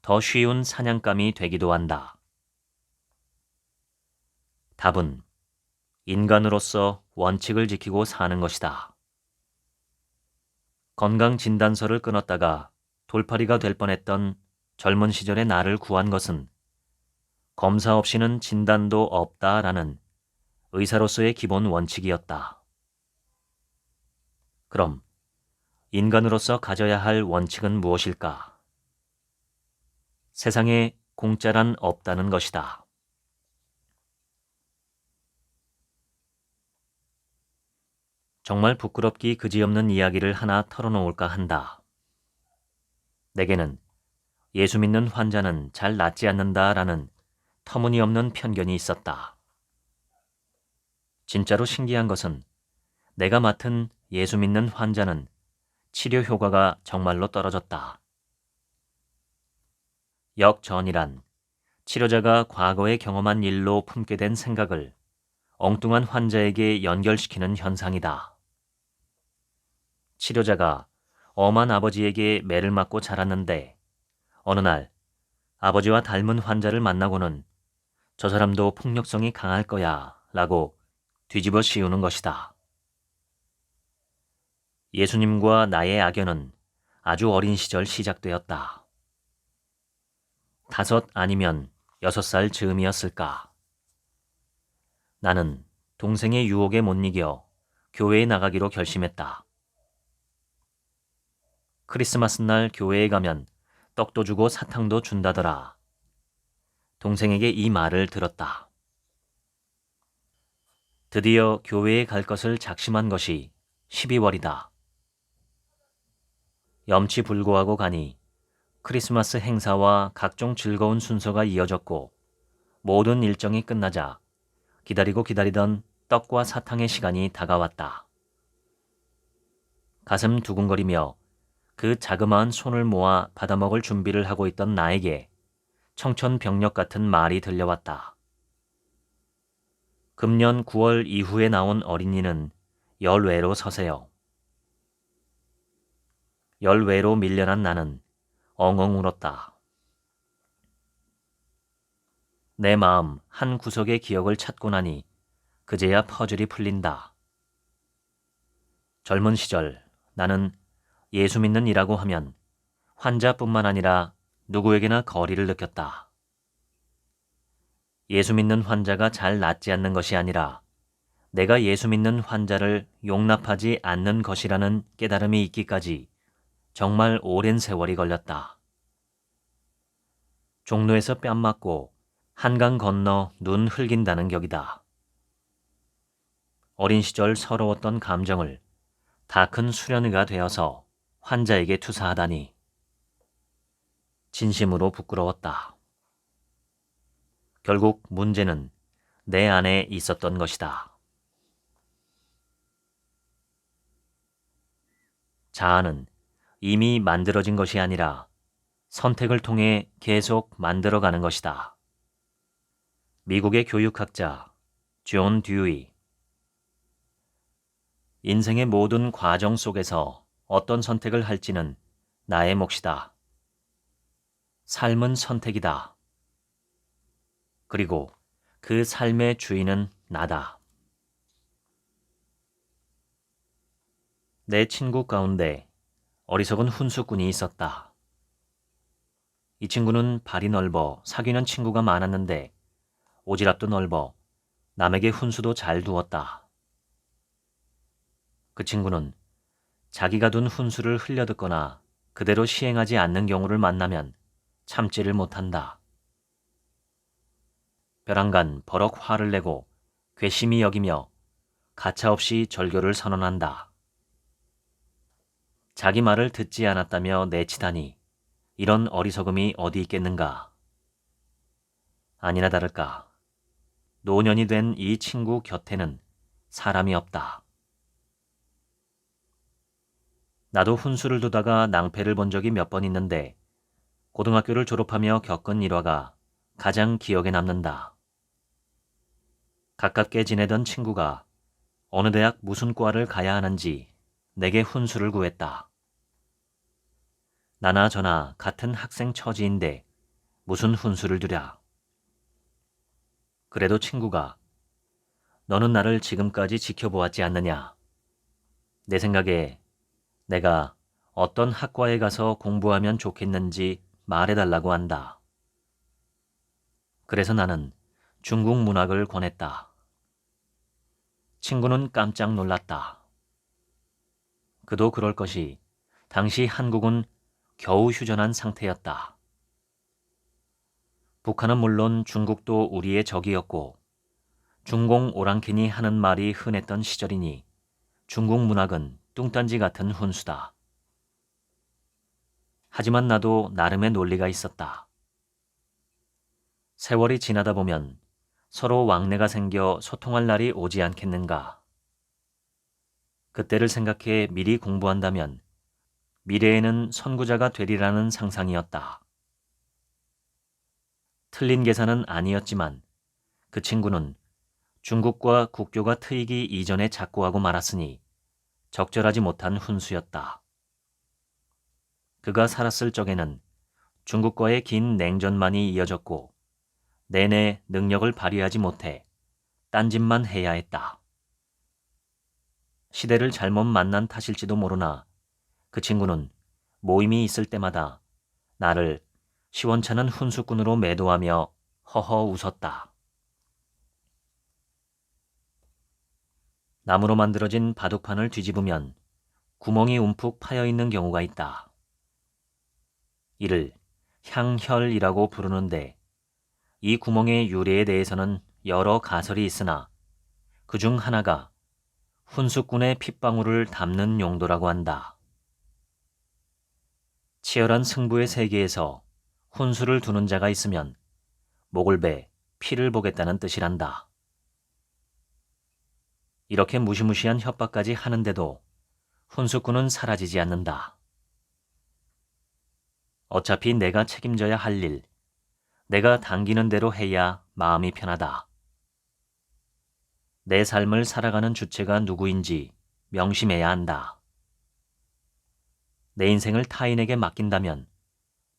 Speaker 1: 더 쉬운 사냥감이 되기도 한다. 답은 인간으로서 원칙을 지키고 사는 것이다. 건강진단서를 끊었다가 돌팔이가 될 뻔했던 젊은 시절의 나를 구한 것은 검사 없이는 진단도 없다라는 의사로서의 기본 원칙이었다. 그럼 인간으로서 가져야 할 원칙은 무엇일까? 세상에 공짜란 없다는 것이다. 정말 부끄럽기 그지없는 이야기를 하나 털어놓을까 한다. 내게는 예수 믿는 환자는 잘 낫지 않는다라는 터무니없는 편견이 있었다. 진짜로 신기한 것은 내가 맡은 예수 믿는 환자는 치료 효과가 정말로 떨어졌다. 역전이란 치료자가 과거에 경험한 일로 품게 된 생각을 엉뚱한 환자에게 연결시키는 현상이다. 치료자가 엄한 아버지에게 매를 맞고 자랐는데 어느 날 아버지와 닮은 환자를 만나고는 저 사람도 폭력성이 강할 거야 라고 뒤집어 씌우는 것이다. 예수님과 나의 악연은 아주 어린 시절 시작되었다. 5 아니면 6살 즈음이었을까. 나는 동생의 유혹에 못 이겨 교회에 나가기로 결심했다. 크리스마스 날 교회에 가면 떡도 주고 사탕도 준다더라. 동생에게 이 말을 들었다. 드디어 교회에 갈 것을 작심한 것이 12월이다. 염치불고하고 가니 크리스마스 행사와 각종 즐거운 순서가 이어졌고 모든 일정이 끝나자 기다리고 기다리던 떡과 사탕의 시간이 다가왔다. 가슴 두근거리며 그 자그마한 손을 모아 받아먹을 준비를 하고 있던 나에게 청천벽력 같은 말이 들려왔다. 금년 9월 이후에 나온 어린이는 열외로 서세요. 열외로 밀려난 나는 엉엉 울었다. 내 마음 한 구석의 기억을 찾고 나니 그제야 퍼즐이 풀린다. 젊은 시절 나는 예수 믿는 이라고 하면 환자뿐만 아니라 누구에게나 거리를 느꼈다. 예수 믿는 환자가 잘 낫지 않는 것이 아니라 내가 예수 믿는 환자를 용납하지 않는 것이라는 깨달음이 있기까지 정말 오랜 세월이 걸렸다. 종로에서 뺨 맞고 한강 건너 눈 흘긴다는 격이다. 어린 시절 서러웠던 감정을 다 큰 수련회가 되어서 환자에게 투사하다니 진심으로 부끄러웠다. 결국 문제는 내 안에 있었던 것이다. 자아는 이미 만들어진 것이 아니라 선택을 통해 계속 만들어가는 것이다. 미국의 교육학자 존 듀이. 인생의 모든 과정 속에서 어떤 선택을 할지는 나의 몫이다. 삶은 선택이다. 그리고 그 삶의 주인은 나다. 내 친구 가운데 어리석은 훈수꾼이 있었다. 이 친구는 발이 넓어 사귀는 친구가 많았는데 오지랖도 넓어 남에게 훈수도 잘 두었다. 그 친구는 자기가 둔 훈수를 흘려듣거나 그대로 시행하지 않는 경우를 만나면 참지를 못한다. 벼랑간 버럭 화를 내고 괘씸히 여기며 가차없이 절교를 선언한다. 자기 말을 듣지 않았다며 내치다니 이런 어리석음이 어디 있겠는가. 아니나 다를까 노년이 된 이 친구 곁에는 사람이 없다. 나도 훈수를 두다가 낭패를 본 적이 몇 번 있는데 고등학교를 졸업하며 겪은 일화가 가장 기억에 남는다. 가깝게 지내던 친구가 어느 대학 무슨 과를 가야 하는지 내게 훈수를 구했다. 나나 저나 같은 학생 처지인데 무슨 훈수를 두랴. 그래도 친구가 너는 나를 지금까지 지켜보았지 않느냐. 내 생각에 내가 어떤 학과에 가서 공부하면 좋겠는지 말해달라고 한다. 그래서 나는 중국 문학을 권했다. 친구는 깜짝 놀랐다. 그도 그럴 것이 당시 한국은 겨우 휴전한 상태였다. 북한은 물론 중국도 우리의 적이었고 중공 오랑캐니 하는 말이 흔했던 시절이니 중국 문학은 뚱딴지 같은 훈수다. 하지만 나도 나름의 논리가 있었다. 세월이 지나다 보면 서로 왕래가 생겨 소통할 날이 오지 않겠는가. 그때를 생각해 미리 공부한다면 미래에는 선구자가 되리라는 상상이었다. 틀린 계산은 아니었지만 그 친구는 중국과 국교가 트이기 이전에 작고하고 말았으니 적절하지 못한 훈수였다. 그가 살았을 적에는 중국과의 긴 냉전만이 이어졌고 내내 능력을 발휘하지 못해 딴짓만 해야 했다. 시대를 잘못 만난 탓일지도 모르나 그 친구는 모임이 있을 때마다 나를 시원찮은 훈수꾼으로 매도하며 허허 웃었다. 나무로 만들어진 바둑판을 뒤집으면 구멍이 움푹 파여있는 경우가 있다. 이를 향혈이라고 부르는데 이 구멍의 유래에 대해서는 여러 가설이 있으나 그중 하나가 훈수꾼의 핏방울을 담는 용도라고 한다. 치열한 승부의 세계에서 훈수를 두는 자가 있으면 목을 베 피를 보겠다는 뜻이란다. 이렇게 무시무시한 협박까지 하는데도 훈수꾼은 사라지지 않는다. 어차피 내가 책임져야 할 일, 내가 당기는 대로 해야 마음이 편하다. 내 삶을 살아가는 주체가 누구인지 명심해야 한다. 내 인생을 타인에게 맡긴다면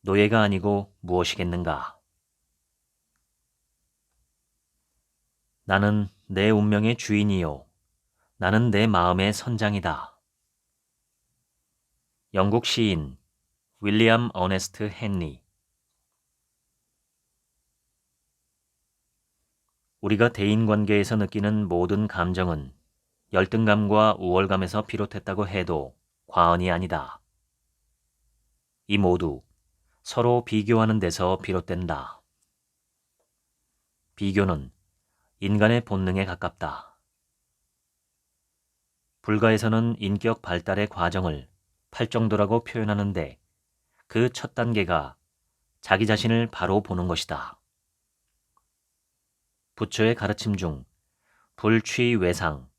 Speaker 1: 노예가 아니고 무엇이겠는가? 나는 내 운명의 주인이요. 나는 내 마음의 선장이다. 영국 시인 윌리엄 어네스트 헨리. 우리가 대인관계에서 느끼는 모든 감정은 열등감과 우월감에서 비롯했다고 해도 과언이 아니다. 이 모두 서로 비교하는 데서 비롯된다. 비교는 인간의 본능에 가깝다. 불가에서는 인격 발달의 과정을 팔정도라고 표현하는데 그 첫 단계가 자기 자신을 바로 보는 것이다. 부처의 가르침 중 불취외상,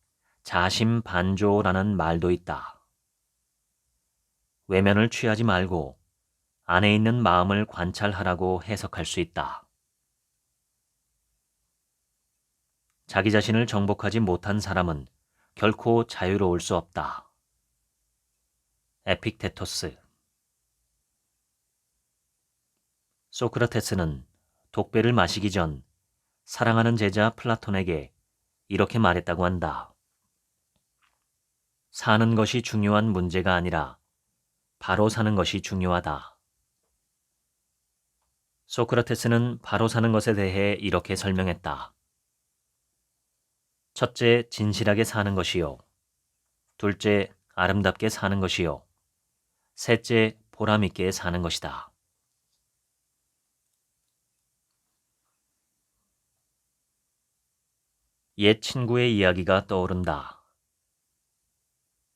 Speaker 1: 자심반조라는 말도 있다. 외면을 취하지 말고 안에 있는 마음을 관찰하라고 해석할 수 있다. 자기 자신을 정복하지 못한 사람은 결코 자유로울 수 없다. 에픽테토스. 소크라테스는 독배를 마시기 전 사랑하는 제자 플라톤에게 이렇게 말했다고 한다. 사는 것이 중요한 문제가 아니라 바로 사는 것이 중요하다. 소크라테스는 바로 사는 것에 대해 이렇게 설명했다. 첫째, 진실하게 사는 것이요. 둘째, 아름답게 사는 것이요. 셋째, 보람있게 사는 것이다. 옛 친구의 이야기가 떠오른다.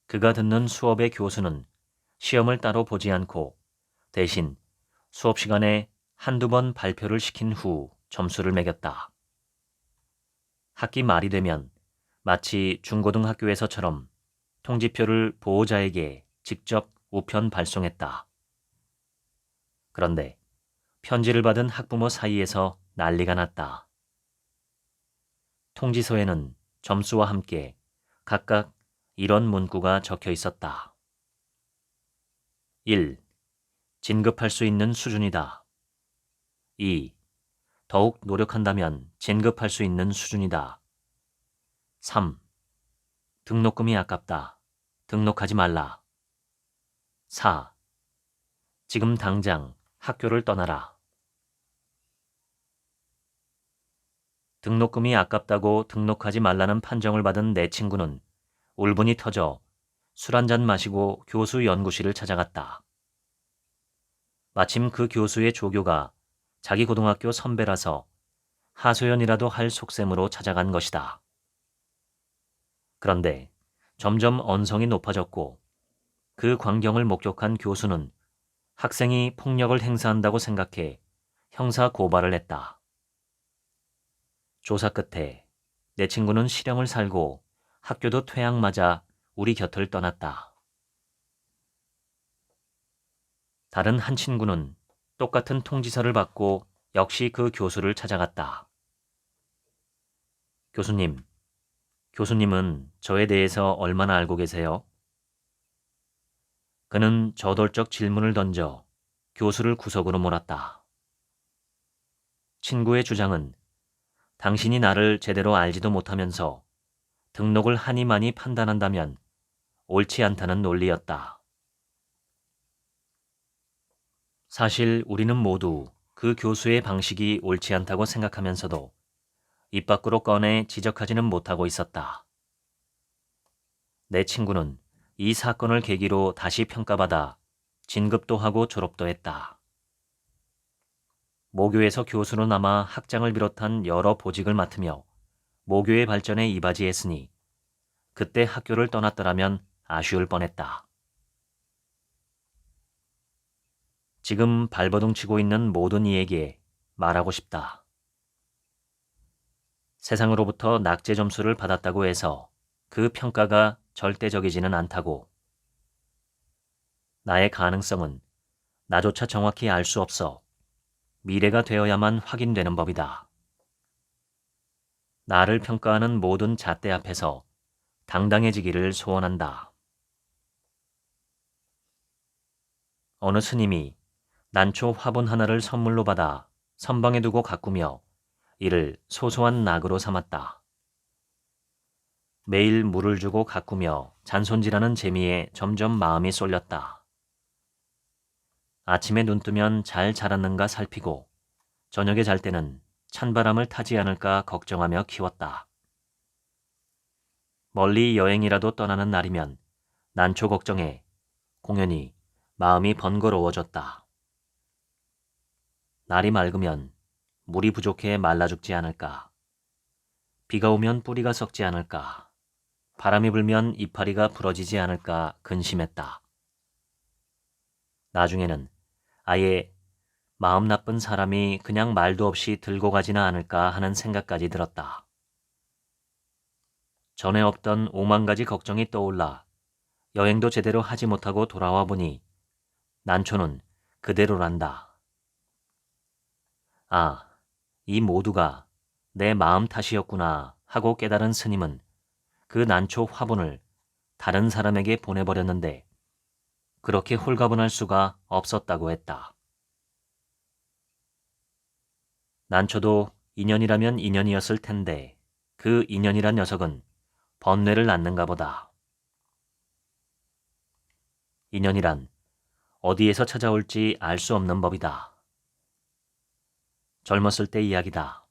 Speaker 1: 그가 듣는 수업의 교수는 시험을 따로 보지 않고 대신 수업 시간에 한두 번 발표를 시킨 후 점수를 매겼다. 학기 말이 되면 마치 중고등학교에서처럼 통지표를 보호자에게 직접 우편 발송했다. 그런데 편지를 받은 학부모 사이에서 난리가 났다. 통지서에는 점수와 함께 각각 이런 문구가 적혀 있었다. 1. 진급할 수 있는 수준이다. 2. 더욱 노력한다면 진급할 수 있는 수준이다. 3. 등록금이 아깝다. 등록하지 말라. 4. 지금 당장 학교를 떠나라. 등록금이 아깝다고 등록하지 말라는 판정을 받은 내 친구는 울분이 터져 술 한잔 마시고 교수 연구실을 찾아갔다. 마침 그 교수의 조교가 자기 고등학교 선배라서 하소연이라도 할 속셈으로 찾아간 것이다. 그런데 점점 언성이 높아졌고 그 광경을 목격한 교수는 학생이 폭력을 행사한다고 생각해 형사 고발을 했다. 조사 끝에 내 친구는 실형을 살고 학교도 퇴학맞아 우리 곁을 떠났다. 다른 한 친구는 똑같은 통지서를 받고 역시 그 교수를 찾아갔다. 교수님은 저에 대해서 얼마나 알고 계세요? 그는 저돌적 질문을 던져 교수를 구석으로 몰았다. 친구의 주장은 당신이 나를 제대로 알지도 못하면서 등록을 하니마니 판단한다면 옳지 않다는 논리였다. 사실 우리는 모두 그 교수의 방식이 옳지 않다고 생각하면서도 입 밖으로 꺼내 지적하지는 못하고 있었다. 내 친구는 이 사건을 계기로 다시 평가받아 진급도 하고 졸업도 했다. 모교에서 교수로 남아 학장을 비롯한 여러 보직을 맡으며 모교의 발전에 이바지했으니 그때 학교를 떠났더라면 아쉬울 뻔했다. 지금 발버둥치고 있는 모든 이에게 말하고 싶다. 세상으로부터 낙제 점수를 받았다고 해서 그 평가가 절대적이지는 않다고. 나의 가능성은 나조차 정확히 알 수 없어 미래가 되어야만 확인되는 법이다. 나를 평가하는 모든 잣대 앞에서 당당해지기를 소원한다. 어느 스님이 난초 화분 하나를 선물로 받아 선방에 두고 가꾸며 이를 소소한 낙으로 삼았다. 매일 물을 주고 가꾸며 잔손질하는 재미에 점점 마음이 쏠렸다. 아침에 눈 뜨면 잘 자랐는가 살피고 저녁에 잘 때는 찬바람을 타지 않을까 걱정하며 키웠다. 멀리 여행이라도 떠나는 날이면 난초 걱정에 공연히 마음이 번거로워졌다. 날이 맑으면 물이 부족해 말라 죽지 않을까. 비가 오면 뿌리가 썩지 않을까. 바람이 불면 이파리가 부러지지 않을까 근심했다. 나중에는 아예 마음 나쁜 사람이 그냥 말도 없이 들고 가지는 않을까 하는 생각까지 들었다. 전에 없던 5만 가지 걱정이 떠올라 여행도 제대로 하지 못하고 돌아와 보니 난초는 그대로란다. 아, 이 모두가 내 마음 탓이었구나 하고 깨달은 스님은 그 난초 화분을 다른 사람에게 보내버렸는데 그렇게 홀가분할 수가 없었다고 했다. 난초도 인연이라면 인연이었을 텐데 그 인연이란 녀석은 번뇌를 낳는가 보다. 인연이란 어디에서 찾아올지 알 수 없는 법이다. 젊었을 때 이야기다.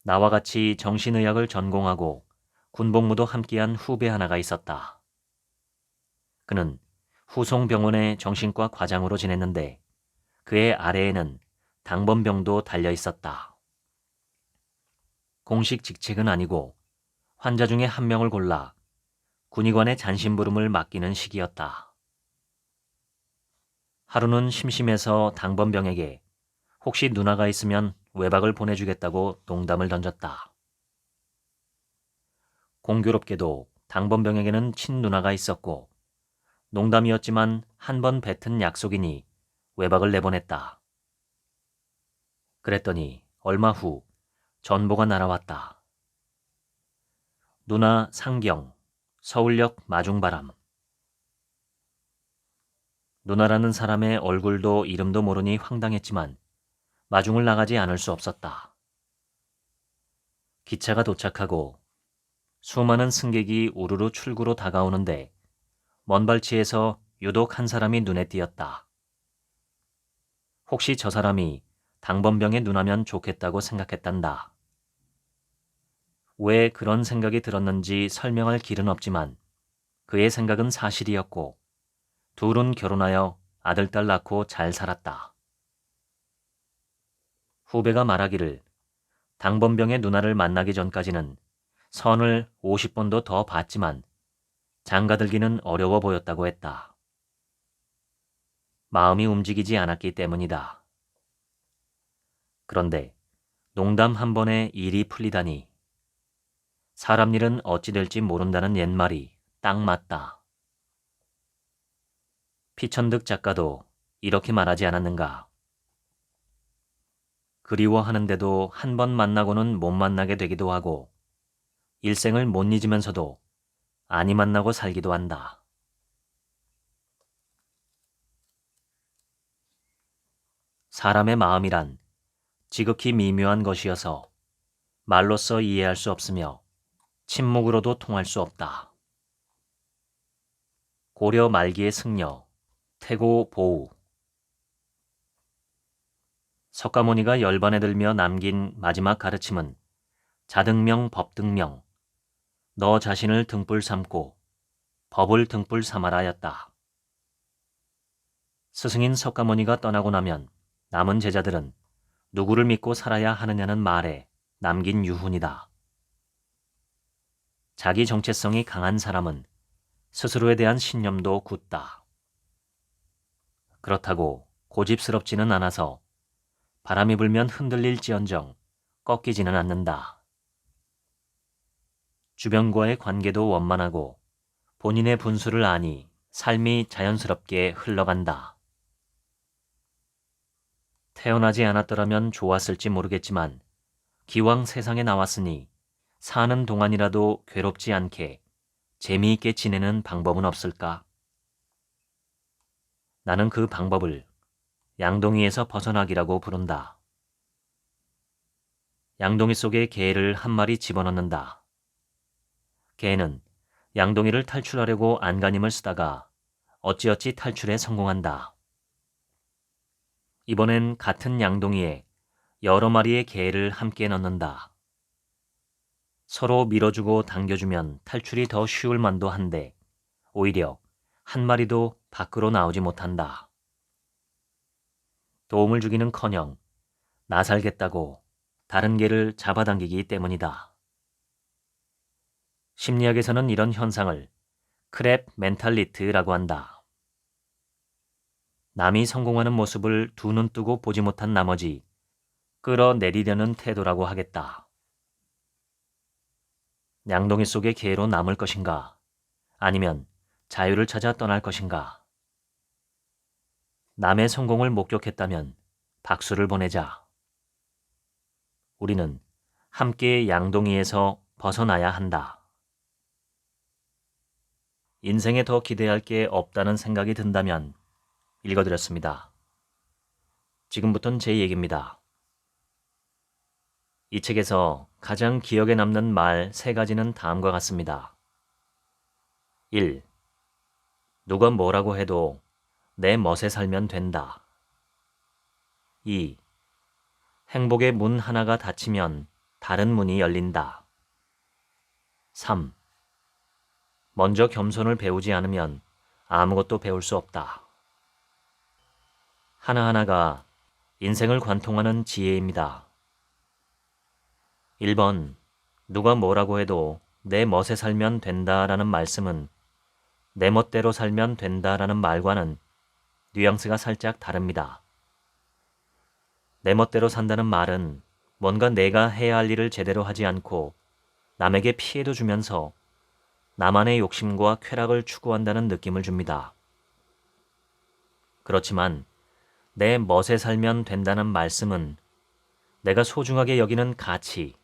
Speaker 1: 나와 같이 정신의학을 전공하고 군복무도 함께한 후배 하나가 있었다. 그는 후송병원의 정신과 과장으로 지냈는데 그의 아래에는 당번병도 달려 있었다. 공식 직책은 아니고 환자 중에 한 명을 골라 군의관의 잔심부름을 맡기는 시기였다. 하루는 심심해서 당번병에게 혹시 누나가 있으면 외박을 보내주겠다고 농담을 던졌다. 공교롭게도 당번병에게는 친누나가 있었고 농담이었지만 한 번 뱉은 약속이니 외박을 내보냈다. 그랬더니 얼마 후 전보가 날아왔다. 누나 상경, 서울역 마중바람. 누나라는 사람의 얼굴도 이름도 모르니 황당했지만 마중을 나가지 않을 수 없었다. 기차가 도착하고 수많은 승객이 우르르 출구로 다가오는데 먼 발치에서 유독 한 사람이 눈에 띄었다. 혹시 저 사람이 당번병의 누나면 좋겠다고 생각했단다. 왜 그런 생각이 들었는지 설명할 길은 없지만 그의 생각은 사실이었고 둘은 결혼하여 아들, 딸 낳고 잘 살았다. 후배가 말하기를 당번병의 누나를 만나기 전까지는 선을 50번도 더 봤지만 장가들기는 어려워 보였다고 했다. 마음이 움직이지 않았기 때문이다. 그런데 농담 한 번에 일이 풀리다니 사람 일은 어찌 될지 모른다는 옛말이 딱 맞다. 피천득 작가도 이렇게 말하지 않았는가? 그리워하는데도 한 번 만나고는 못 만나게 되기도 하고 일생을 못 잊으면서도 아니 만나고 살기도 한다. 사람의 마음이란 지극히 미묘한 것이어서 말로써 이해할 수 없으며 침묵으로도 통할 수 없다. 고려 말기의 승려 태고 보우. 석가모니가 열반에 들며 남긴 마지막 가르침은 자등명 법등명, 너 자신을 등불 삼고 법을 등불 삼아라였다. 스승인 석가모니가 떠나고 나면 남은 제자들은 누구를 믿고 살아야 하느냐는 말에 남긴 유훈이다. 자기 정체성이 강한 사람은 스스로에 대한 신념도 굳다. 그렇다고 고집스럽지는 않아서 바람이 불면 흔들릴지언정 꺾이지는 않는다. 주변과의 관계도 원만하고 본인의 분수를 아니 삶이 자연스럽게 흘러간다. 태어나지 않았더라면 좋았을지 모르겠지만 기왕 세상에 나왔으니 사는 동안이라도 괴롭지 않게 재미있게 지내는 방법은 없을까? 나는 그 방법을 양동이에서 벗어나기라고 부른다. 양동이 속에 개를 한 마리 집어넣는다. 개는 양동이를 탈출하려고 안간힘을 쓰다가 어찌어찌 탈출에 성공한다. 이번엔 같은 양동이에 여러 마리의 개를 함께 넣는다. 서로 밀어주고 당겨주면 탈출이 더 쉬울 만도 한데 오히려 한 마리도 밖으로 나오지 못한다. 도움을 주기는커녕 나 살겠다고 다른 개를 잡아당기기 때문이다. 심리학에서는 이런 현상을 크랩 멘탈리티라고 한다. 남이 성공하는 모습을 두 눈 뜨고 보지 못한 나머지 끌어내리려는 태도라고 하겠다. 양동이 속의 개로 남을 것인가? 아니면 자유를 찾아 떠날 것인가? 남의 성공을 목격했다면 박수를 보내자. 우리는 함께 양동이에서 벗어나야 한다. 인생에 더 기대할 게 없다는 생각이 든다면 읽어드렸습니다. 지금부터는 제 얘기입니다. 이 책에서 가장 기억에 남는 말 3가지는 다음과 같습니다. 1. 누가 뭐라고 해도 내 멋에 살면 된다. 2. 행복의 문 하나가 닫히면 다른 문이 열린다. 3. 먼저 겸손을 배우지 않으면 아무것도 배울 수 없다. 하나하나가 인생을 관통하는 지혜입니다. 1번, 누가 뭐라고 해도 내 멋에 살면 된다라는 말씀은 내 멋대로 살면 된다라는 말과는 뉘앙스가 살짝 다릅니다. 내 멋대로 산다는 말은 뭔가 내가 해야 할 일을 제대로 하지 않고 남에게 피해도 주면서 나만의 욕심과 쾌락을 추구한다는 느낌을 줍니다. 그렇지만 내 멋에 살면 된다는 말씀은 내가 소중하게 여기는 가치,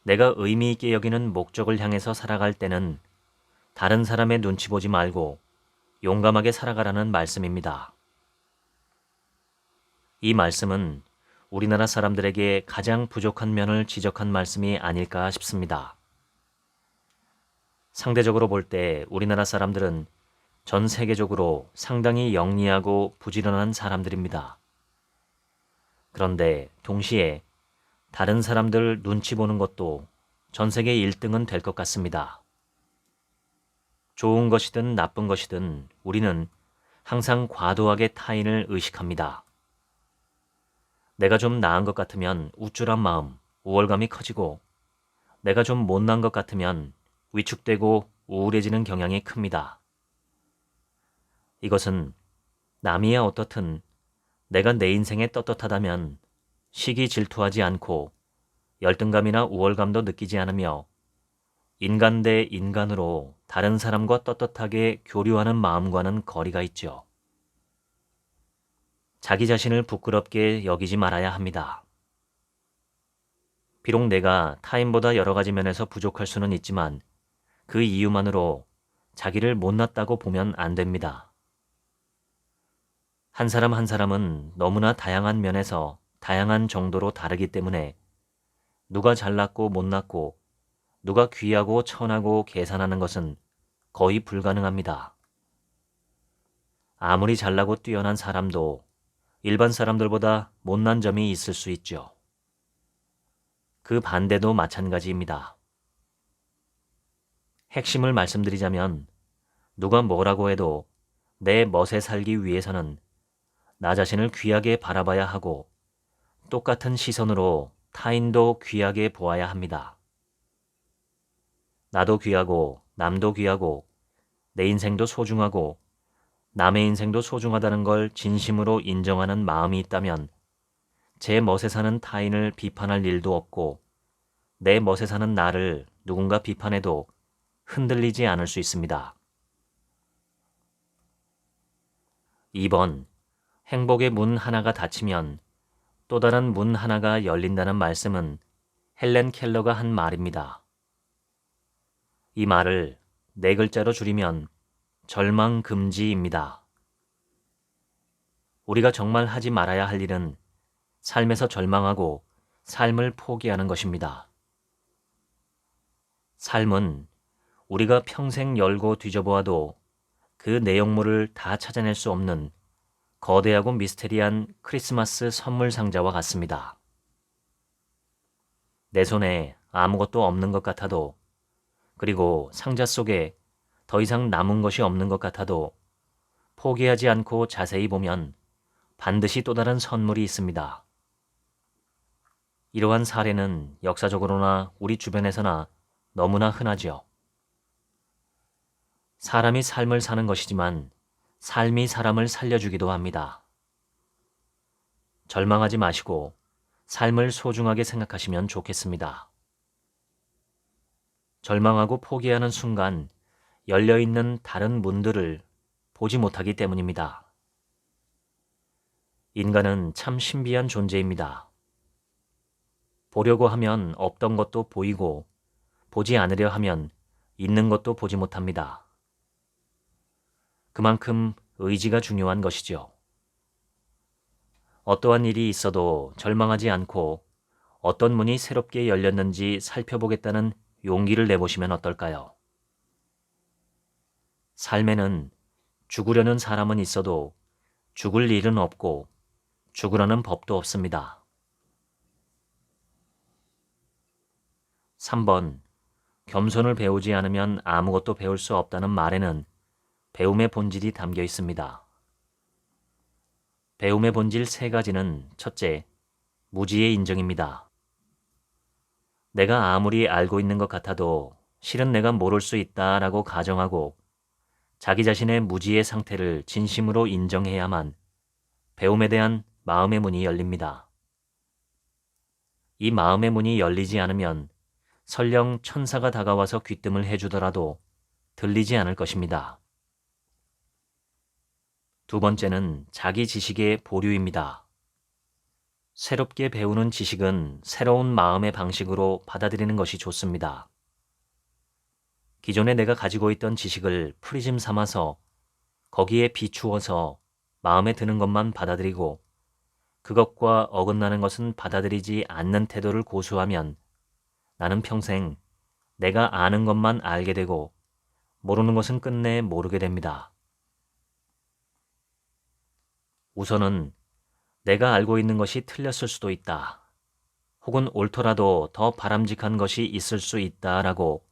Speaker 1: 내가 의미 있게 여기는 목적을 향해서 살아갈 때는 다른 사람의 눈치 보지 말고 용감하게 살아가라는 말씀입니다. 이 말씀은 우리나라 사람들에게 가장 부족한 면을 지적한 말씀이 아닐까 싶습니다. 상대적으로 볼 때 우리나라 사람들은 전 세계적으로 상당히 영리하고 부지런한 사람들입니다. 그런데 동시에 다른 사람들 눈치 보는 것도 전 세계 1등은 될 것 같습니다. 좋은 것이든 나쁜 것이든 우리는 항상 과도하게 타인을 의식합니다. 내가 좀 나은 것 같으면 우쭐한 마음, 우월감이 커지고 내가 좀 못난 것 같으면 위축되고 우울해지는 경향이 큽니다. 이것은 남이야 어떻든 내가 내 인생에 떳떳하다면 시기 질투하지 않고 열등감이나 우월감도 느끼지 않으며 인간 대 인간으로 다른 사람과 떳떳하게 교류하는 마음과는 거리가 있죠. 자기 자신을 부끄럽게 여기지 말아야 합니다. 비록 내가 타인보다 여러 가지 면에서 부족할 수는 있지만 그 이유만으로 자기를 못났다고 보면 안 됩니다. 한 사람 한 사람은 너무나 다양한 면에서 다양한 정도로 다르기 때문에 누가 잘났고 못났고 누가 귀하고 천하고 계산하는 것은 거의 불가능합니다. 아무리 잘나고 뛰어난 사람도 일반 사람들보다 못난 점이 있을 수 있죠. 그 반대도 마찬가지입니다. 핵심을 말씀드리자면 누가 뭐라고 해도 내 멋에 살기 위해서는 나 자신을 귀하게 바라봐야 하고 똑같은 시선으로 타인도 귀하게 보아야 합니다. 나도 귀하고 남도 귀하고 내 인생도 소중하고 남의 인생도 소중하다는 걸 진심으로 인정하는 마음이 있다면 제 멋에 사는 타인을 비판할 일도 없고 내 멋에 사는 나를 누군가 비판해도 흔들리지 않을 수 있습니다. 2번, 행복의 문 하나가 닫히면 또 다른 문 하나가 열린다는 말씀은 헬렌 켈러가 한 말입니다. 이 말을 4글자로 줄이면 절망금지입니다. 우리가 정말 하지 말아야 할 일은 삶에서 절망하고 삶을 포기하는 것입니다. 삶은 우리가 평생 열고 뒤져보아도 그 내용물을 다 찾아낼 수 없는 거대하고 미스테리한 크리스마스 선물 상자와 같습니다. 내 손에 아무것도 없는 것 같아도, 그리고 상자 속에 더 이상 남은 것이 없는 것 같아도 포기하지 않고 자세히 보면 반드시 또 다른 선물이 있습니다. 이러한 사례는 역사적으로나 우리 주변에서나 너무나 흔하죠. 사람이 삶을 사는 것이지만 삶이 사람을 살려주기도 합니다. 절망하지 마시고 삶을 소중하게 생각하시면 좋겠습니다. 절망하고 포기하는 순간 열려있는 다른 문들을 보지 못하기 때문입니다. 인간은 참 신비한 존재입니다. 보려고 하면 없던 것도 보이고 보지 않으려 하면 있는 것도 보지 못합니다. 그만큼 의지가 중요한 것이죠. 어떠한 일이 있어도 절망하지 않고 어떤 문이 새롭게 열렸는지 살펴보겠다는 용기를 내보시면 어떨까요? 삶에는 죽으려는 사람은 있어도 죽을 일은 없고 죽으라는 법도 없습니다. 3번, 겸손을 배우지 않으면 아무것도 배울 수 없다는 말에는 배움의 본질이 담겨 있습니다. 배움의 본질 3가지는 첫째, 무지의 인정입니다. 내가 아무리 알고 있는 것 같아도 실은 내가 모를 수 있다라고 가정하고 자기 자신의 무지의 상태를 진심으로 인정해야만 배움에 대한 마음의 문이 열립니다. 이 마음의 문이 열리지 않으면 설령 천사가 다가와서 귀뜸을 해주더라도 들리지 않을 것입니다. 2번째는 자기 지식의 보류입니다. 새롭게 배우는 지식은 새로운 마음의 방식으로 받아들이는 것이 좋습니다. 기존에 내가 가지고 있던 지식을 프리즘 삼아서 거기에 비추어서 마음에 드는 것만 받아들이고 그것과 어긋나는 것은 받아들이지 않는 태도를 고수하면 나는 평생 내가 아는 것만 알게 되고 모르는 것은 끝내 모르게 됩니다. 우선은 내가 알고 있는 것이 틀렸을 수도 있다. 혹은 옳더라도 더 바람직한 것이 있을 수 있다라고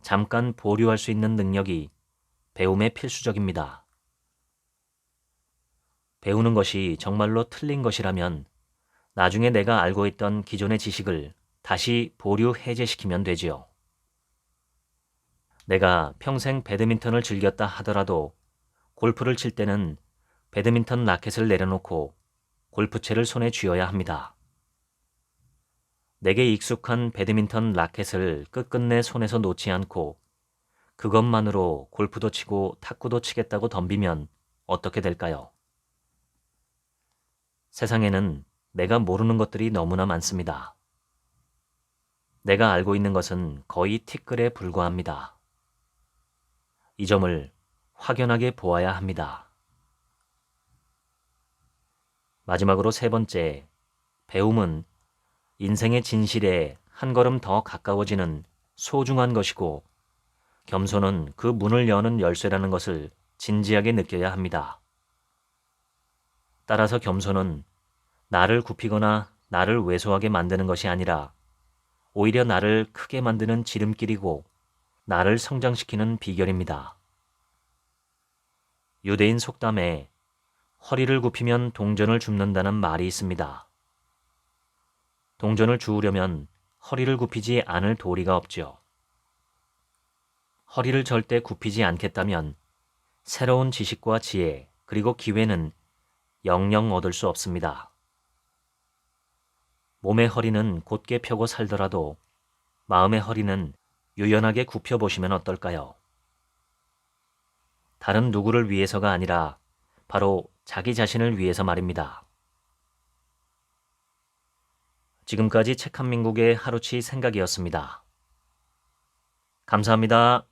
Speaker 1: 잠깐 보류할 수 있는 능력이 배움에 필수적입니다. 배우는 것이 정말로 틀린 것이라면 나중에 내가 알고 있던 기존의 지식을 다시 보류 해제시키면 되지요. 내가 평생 배드민턴을 즐겼다 하더라도 골프를 칠 때는 배드민턴 라켓을 내려놓고 골프채를 손에 쥐어야 합니다. 내게 익숙한 배드민턴 라켓을 끝끝내 손에서 놓지 않고 그것만으로 골프도 치고 탁구도 치겠다고 덤비면 어떻게 될까요? 세상에는 내가 모르는 것들이 너무나 많습니다. 내가 알고 있는 것은 거의 티끌에 불과합니다. 이 점을 확연하게 보아야 합니다. 마지막으로 3번째, 배움은 인생의 진실에 한 걸음 더 가까워지는 소중한 것이고 겸손은 그 문을 여는 열쇠라는 것을 진지하게 느껴야 합니다. 따라서 겸손은 나를 굽히거나 나를 왜소하게 만드는 것이 아니라 오히려 나를 크게 만드는 지름길이고 나를 성장시키는 비결입니다. 유대인 속담에 허리를 굽히면 동전을 줍는다는 말이 있습니다. 동전을 주우려면 허리를 굽히지 않을 도리가 없죠. 허리를 절대 굽히지 않겠다면 새로운 지식과 지혜 그리고 기회는 영영 얻을 수 없습니다. 몸의 허리는 곧게 펴고 살더라도 마음의 허리는 유연하게 굽혀보시면 어떨까요? 다른 누구를 위해서가 아니라 바로 자기 자신을 위해서 말입니다. 지금까지 책 한 민국의 하루치 생각이었습니다. 감사합니다.